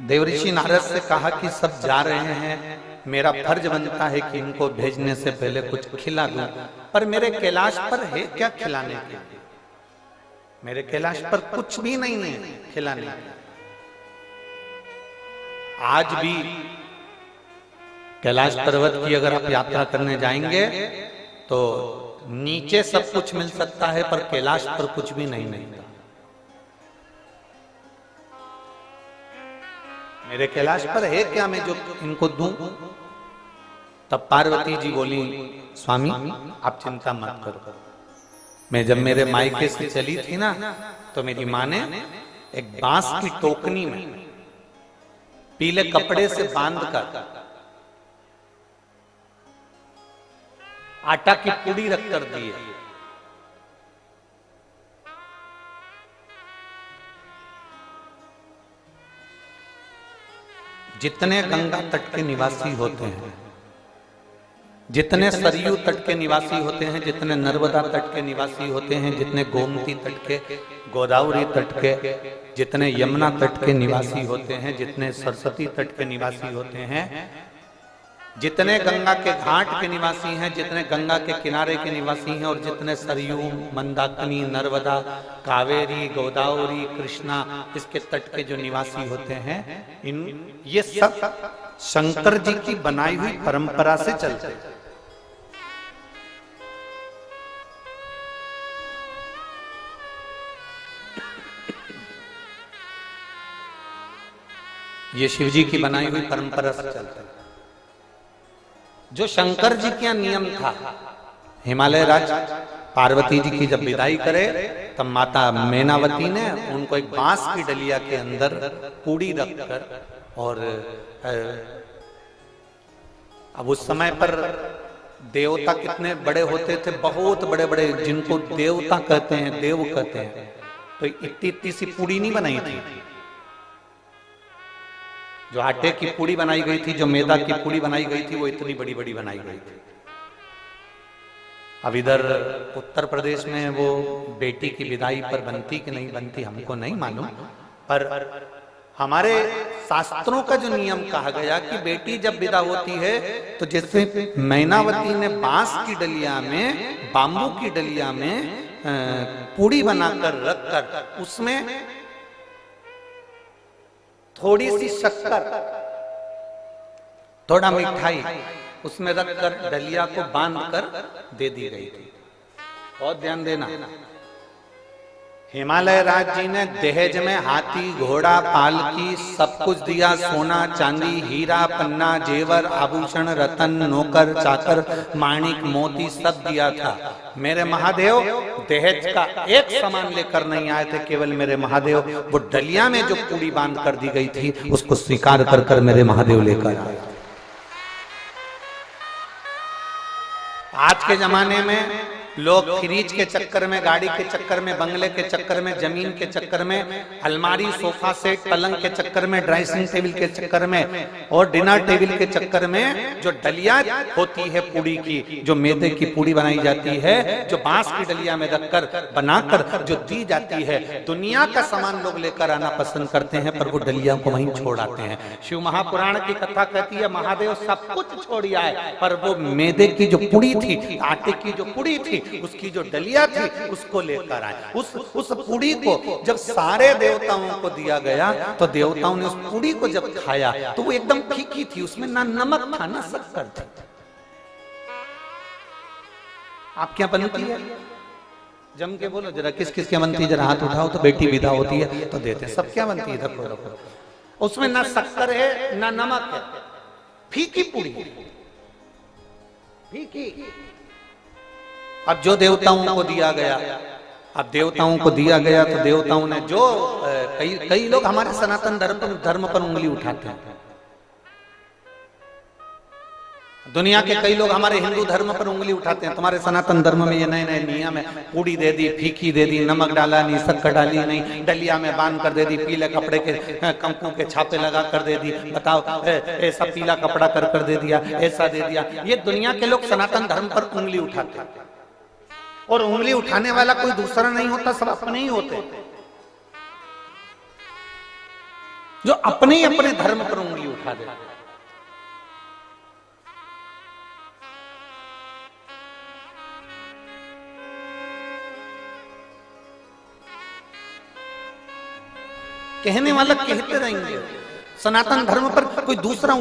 देवऋषि नारद से कहा कि सब जा रहे हैं, मेरा फर्ज बनता है कि इनको भेजने से पहले कुछ खिला दूं, पर मेरे कैलाश पर है क्या खिलाने के? मेरे कैलाश पर कुछ भी नहीं है खिलाने के। आज भी कैलाश पर्वत की अगर आप यात्रा करने जाएंगे तो नीचे सब कुछ मिल सकता है, पर कैलाश पर कुछ भी नहीं मिलता। मेरे कैलाश पर है क्या मैं जो इनको दूं? तब पार्वती जी बोली, स्वामी आप चिंता मत करो। मैं जब मेरे मायके से चली थी ना, तो मेरी माँ ने एक बांस की टोकनी में पीले कपड़े से बांधकर आटा की पूड़ी रखकर दी है। जितने गंगा तट के निवासी होते हैं, जितने सरयू तट के निवासी होते हैं, जितने नर्मदा तट के निवासी होते हैं, जितने गोमती तट के, गोदावरी तट के, जितने यमुना तट के निवासी होते हैं, जितने सरस्वती तट के निवासी होते हैं, जितने गंगा के घाट के निवासी हैं, जितने गंगा के किनारे के निवासी हैं, और जितने सरयू, मंदाकिनी, नर्मदा, कावेरी, गोदावरी, कृष्णा, इसके तट के जो निवासी होते हैं, ये सब शंकर जी की बनाई हुई परंपरा से चलते हैं। ये शिव जी की बनाई हुई परंपरा से चलते हैं। जो शंकर जी का नियम था, हिमालय राज पार्वती जी की जब विदाई करे, तब माता मैनावती ने उनको एक बांस की डलिया के अंदर पूड़ी रखकर, और अब उस समय पर देवता कितने बड़े होते थे, बहुत बड़े बड़े, जिनको देवता कहते हैं, देव कहते हैं, तो इतनी इतनी सी पूड़ी नहीं बनाई थी। जो आटे की पूड़ी बनाई गई थी, जो मैदा की पूड़ी बनाई गई थी, वो इतनी बड़ी बड़ी बनाई गई थी। अब इधर उत्तर प्रदेश में वो बेटी की विदाई पर बनती कि नहीं बनती हमको नहीं मालूम, पर हमारे शास्त्रों का जो नियम कहा गया कि बेटी जब विदा होती है, तो जैसे मैनावती ने बांस की डलिया में, बाम्बू की डलिया में पूड़ी बनाकर रखकर, उसमें थोड़ी सी शक्कर, थोड़ा मिठाई उसमें रखकर डलिया को बांधकर दे दी गई थी। बहुत ध्यान देना, हिमालय राज जी ने दहेज में हाथी, घोड़ा, पालकी सब कुछ दिया, सोना, चांदी, हीरा, पन्ना, जेवर, आभूषण, रतन, नौकर, चाकर, माणिक, मोती सब दिया था। मेरे महादेव दहेज का एक सामान लेकर नहीं आए थे, केवल मेरे महादेव वो डलिया में जो पूड़ी बांध कर दी गई थी, उसको स्वीकार कर कर मेरे महादेव लेकर आए। आज के जमाने में लोग फ्रिज के चक्कर में, गाड़ी के चक्कर में, बंगले के चक्कर में, जमीन के चक्कर में, अलमारी, सोफा सेट, पलंग के चक्कर में, ड्रेसिंग टेबल के चक्कर में, और डिनर टेबल के चक्कर में जो डलिया होती है पूड़ी की, जो मैदे की पूड़ी बनाई जाती है, जो बांस की डलिया में रखकर बनाकर जो दी जाती है, दुनिया का सामान लोग लेकर आना पसंद करते हैं, पर वो डलिया को वहीं छोड़ आते हैं। शिव महापुराण की कथा कहती है महादेव सब कुछ छोड़ आए, पर वो मैदे की जो पूड़ी थी, आटे की जो पूड़ी थी, उसकी जो डलिया थी, उसको लेकर आए। उस पूड़ी को जब सारे देवताओं को दिया गया, तो देवताओं ने उस पूड़ी को जब खाया, तो वो एकदम फीकी थी, उसमें ना नमक था ना शक्कर थी। आप क्या बनती है? जम के बोलो जरा, किस किस क्या बनती है? जरा हाथ उठाओ तो बेटी विदा होती है तो देते हैं। सब क्या बनती है? रखो रखो, उसमें ना शक्कर है ना नमक है, फीकी पूड़ी, फीकी। अब जो देवताओं को दिया गया, अब देवताओं को दिया गया, तो देवताओं ने जो कई लोग हमारे सनातन धर्म पर उंगली उठाते हैं। दुनिया के कई लोग हमारे हिंदू धर्म पर उंगली उठाते हैं। तुम्हारे सनातन धर्म में ये नए नए नियम है, पूड़ी दे दी, फीकी दे दी, नमक डाला नहीं, शक्कर डाली नहीं, डलिया में बांध कर दे दी, पीले कपड़े के कंकु के छापे लगा कर दे दी। बताओ, ऐसा पीला कपड़ा कर दे दिया, ऐसा दे दिया। ये दुनिया के लोग सनातन धर्म पर उंगली उठाते हैं, और उंगली उठाने वाला कोई दूसरा नहीं होता, सब अपने ही होते। जो अपने ही अपने धर्म पर उंगली उठा दे। कहने वाला कहते रहेंगे, सनातन धर्म पर कोई दूसरा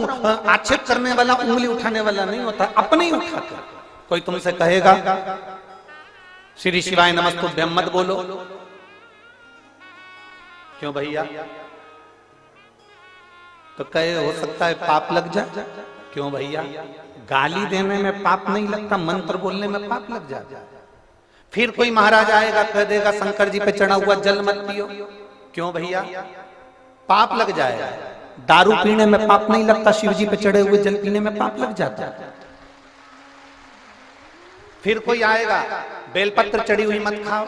आक्षेप करने वाला, उंगली उठाने वाला नहीं होता, अपने ही उठाते। कोई तुमसे कहेगा श्री शिवाय नमस्तुभ्यम मत बोलो, क्यों भैया? तो कहे हो सकता है पाप लग जाए, क्यों भैया? गाली देने में पाप नहीं लगता, मंत्र बोलने में पाप लग जाता। फिर कोई महाराज आएगा कह देगा शंकर जी पे चढ़ा हुआ जल मत पियो, क्यों भैया? पाप लग जाएगा। दारू पीने में पाप नहीं लगता, शिव जी पे चढ़े हुए जल पीने में पाप लग जाता है। फिर कोई आएगा बेलपत्र चढ़ी हुई मत खाओ,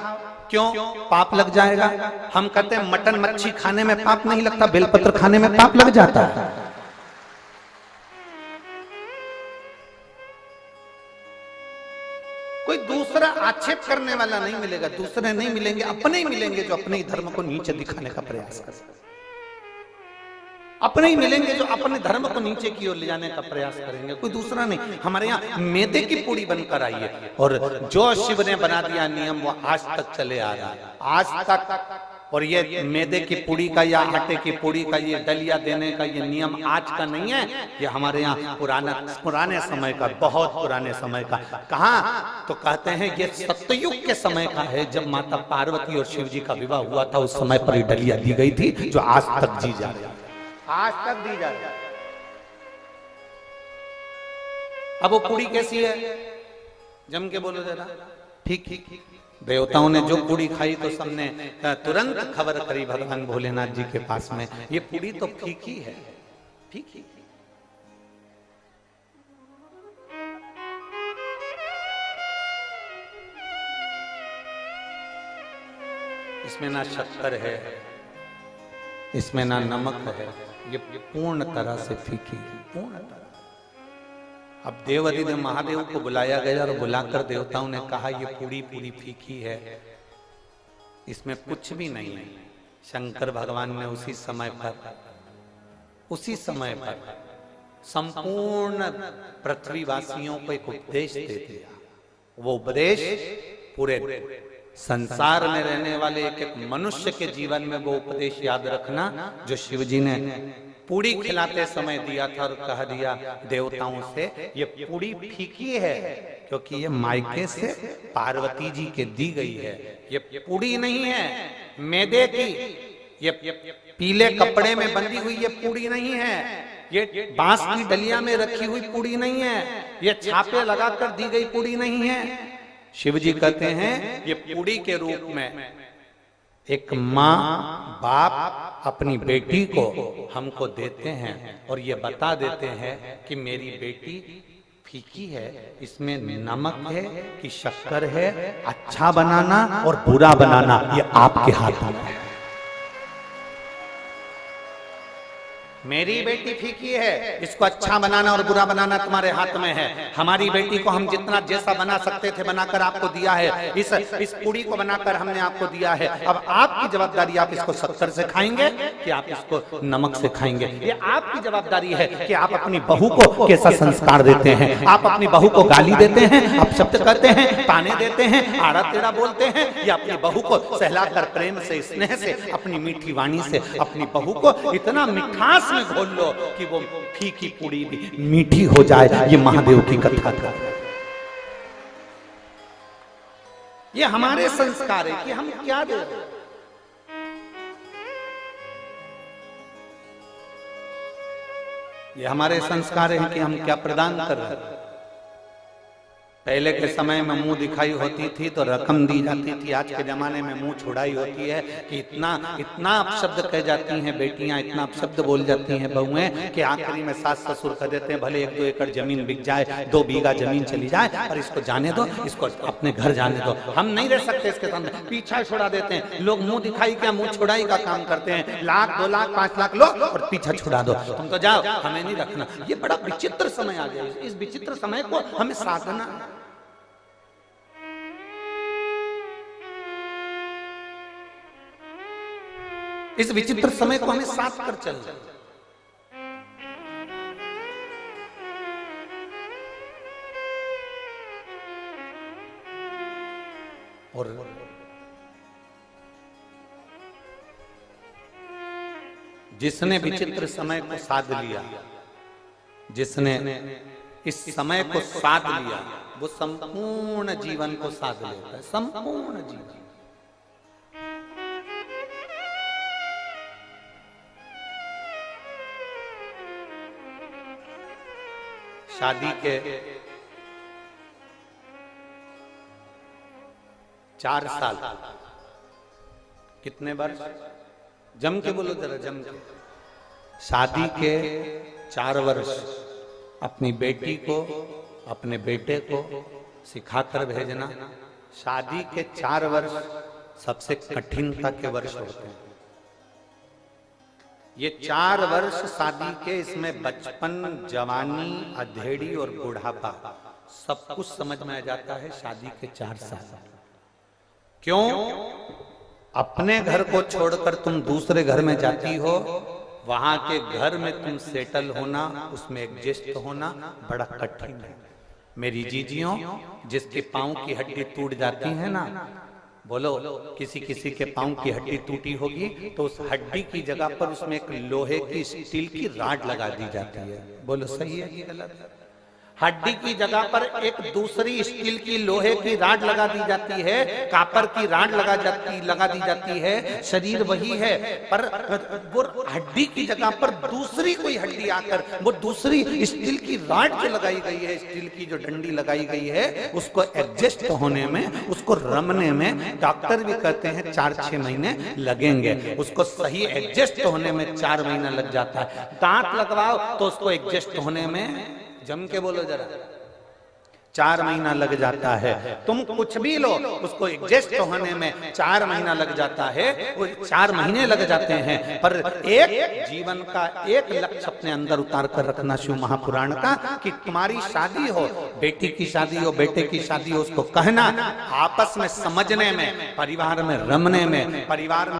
क्यों? पाप लग जाएगा। हम कहते हैं मटन मच्छी खाने में पाप नहीं लगता, बेलपत्र खाने में पाप लग जाता है। कोई दूसरा आक्षेप करने वाला नहीं मिलेगा, दूसरे नहीं मिलेंगे, अपने ही मिलेंगे जो अपने ही धर्म को नीचे दिखाने का प्रयास करें। अपने ही मिलेंगे जो अपने धर्म को नीचे की ओर ले जाने का प्रयास करेंगे, कोई दूसरा नहीं। हमारे यहाँ मैदे की पूड़ी बनकर आई है, और जो शिव ने बना दिया नियम वो आज तक चले आ रहा है, आज तक। और ये मैदे की पूड़ी का या आटे की पूड़ी का ये दलिया देने का ये नियम आज का नहीं है, ये हमारे यहाँ पुराने समय का, बहुत पुराने समय का। कहाँ? तो कहते हैं ये सतयुग के समय का है, जब माता पार्वती और शिव जी का विवाह हुआ था, उस समय पर ये दलिया दी गई थी, जो आज तक जी जा रही है, आज तक दी जा रही है। अब वो पूड़ी कैसी है? जम के बोलो जरा। ठीक ठीक। देवताओं ने जो पूड़ी खाई तो सबने तुरंत खबर करी भगवान भोलेनाथ जी के पास में, ये पूड़ी तो फीकी है, फीकी। इसमें ना शक्कर है, इसमें ना नमक है, ये पूर्ण तरह से फीकी है, पूर्ण तरह। अब देवाधिदेव महादेव को बुलाया गया और बुलाकर देवताओं ने कहा ये पूरी पूरी फीकी है, इसमें कुछ भी नहीं है। शंकर भगवान ने उसी समय पर संपूर्ण पृथ्वीवासियों को एक उपदेश दे दिया। वो उपदेश पूरे संसार में रहने वाले एक एक मनुष्य के जीवन में वो उपदेश याद रखना, जो शिव जी ने पूड़ी खिलाते समय दिया था और कह दिया देवताओं से ये पूड़ी फीकी है, क्योंकि ये मायके से पार्वती जी के दी गई है, ये पूड़ी नहीं है मैदे की, ये पीले कपड़े में बंधी हुई ये पूड़ी नहीं है, ये बांस की डलिया में रखी हुई पूड़ी नहीं है, ये छापे लगाकर दी गई पूड़ी नहीं है। शिव जी कहते हैं ये पूड़ी के रूप में एक माँ बाप अपनी बेटी को हमको देते हैं और ये बता देते हैं कि मेरी बेटी फीकी है, इसमें नमक है कि शक्कर है, अच्छा बनाना और बुरा बनाना ये आपके हाथ में है। मेरी बेटी फीकी है, इसको अच्छा बनाना और बुरा बनाना तुम्हारे हाथ में है। हमारी बेटी को हम जितना जैसा बना सकते थे बनाकर आपको दिया है, इस पूड़ी को बनाकर हमने आपको दिया है। अब आपकी जवाबदारी, आप इसको शक्कर से खाएंगे कि आप इसको नमक से खाएंगे, ये आपकी जवाबदारी है कि आप अपनी बहू को कैसा संस्कार देते हैं। आप अपनी बहू को गाली देते हैं, आप शब्द कहते हैं, ताने देते हैं, आड़ा टेढ़ा बोलते हैं, या अपनी बहू को सहलाकर प्रेम से, स्नेह से, अपनी मीठी वाणी से अपनी बहू को इतना मिठास में घोल लो कि वो फीकी पूड़ी भी मीठी हो जाए। ये महादेव की कथा था, ये हमारे संस्कार है कि हम क्या दे रहे हैं। ये हमारे संस्कार है कि हम क्या प्रदान कर रहे हैं। पहले के समय में मुंह दिखाई होती थी तो रकम दी जाती थी, आज के जमाने में मुंह छुड़ाई होती है कि इतना अपशब्द कह जाती हैं बेटियां, इतना अपशब्द बोल जाती हैं बहुएं कि आखिरी में सास ससुर कह देते हैं भले 1-2 एकड़ जमीन बिक जाए, 2 बीघा जमीन चली जाए, और इसको जाने दो, इसको अपने घर जाने दो, हम नहीं रह सकते इसके सामने। पीछा छुड़ा देते हैं लोग, मुंह दिखाई क्या मुंह छुड़ाई का काम करते हैं। 1 लाख 2 लाख 5 लाख लो और पीछा छुड़ा दो, तुम तो जाओ, हमें नहीं रखना। ये बड़ा विचित्र समय आ गया। इस विचित्र समय को हमें साधना, इस विचित्र समय को हमें साथ कर चलना। और जिसने विचित्र समय को साध लिया, जिसने इस समय को साध लिया, वो संपूर्ण जीवन को साध लेता है, संपूर्ण जीवन। शादी के 4 साल, कितने वर्ष, जम के बोलो जरा, जम के। शादी के 4 वर्ष अपनी बेटी को, अपने बेटे को सिखाकर भेजना। शादी के 4 वर्ष सबसे कठिनता के वर्ष होते हैं। ये 4 वर्ष शादी के, इसमें बचपन, जवानी, अधेड़ी और बुढ़ापा सब कुछ समझ में आ जाता है शादी के 4 साल। क्यों? अपने घर को छोड़कर तुम दूसरे घर में जाती हो, वहां के घर में तुम सेटल होना, उसमें एडजस्ट होना बड़ा कठिन है। मेरी जीजियों, जिसके पांव की हड्डी टूट जाती है ना, बोलो, किसी किसी के पांव की हड्डी टूटी होगी तो उस हड्डी की जगह पर उसमें एक लोहे की, स्टील की राड लगा दी जाती है। बोलो सही है कि गलत है? हड्डी की जगह पर एक दूसरी स्टील की, लोहे की राड लगा दी जाती है, कापर की राड लगा दी जाती है। शरीर वही है, पर वो हड्डी की जगह पर दूसरी कोई हड्डी आकर, वो दूसरी स्टील की राड जो लगाई गई है, स्टील की जो डंडी लगाई गई है, उसको एडजस्ट होने में, उसको रमने में डॉक्टर भी कहते हैं 4-6 महीने लगेंगे। उसको सही एडजस्ट होने में 4 महीना लग जाता है। दांत लगवाओ तो उसको एडजस्ट होने में, जम के बोलो जरा, 4 महीना लग जाता है। तुम कुछ भी लो, उसको एडजस्ट होने में 4 महीना लग जाता है, वो 4 महीने लग जाते हैं। पर एक जीवन का एक लक्ष्य अपने अंदर उतार कर रखना शिव महापुराण का, कि तुम्हारी शादी हो, बेटी की शादी हो, बेटे की शादी हो, उसको कहना आपस में समझने में, परिवार में रमने में, परिवार में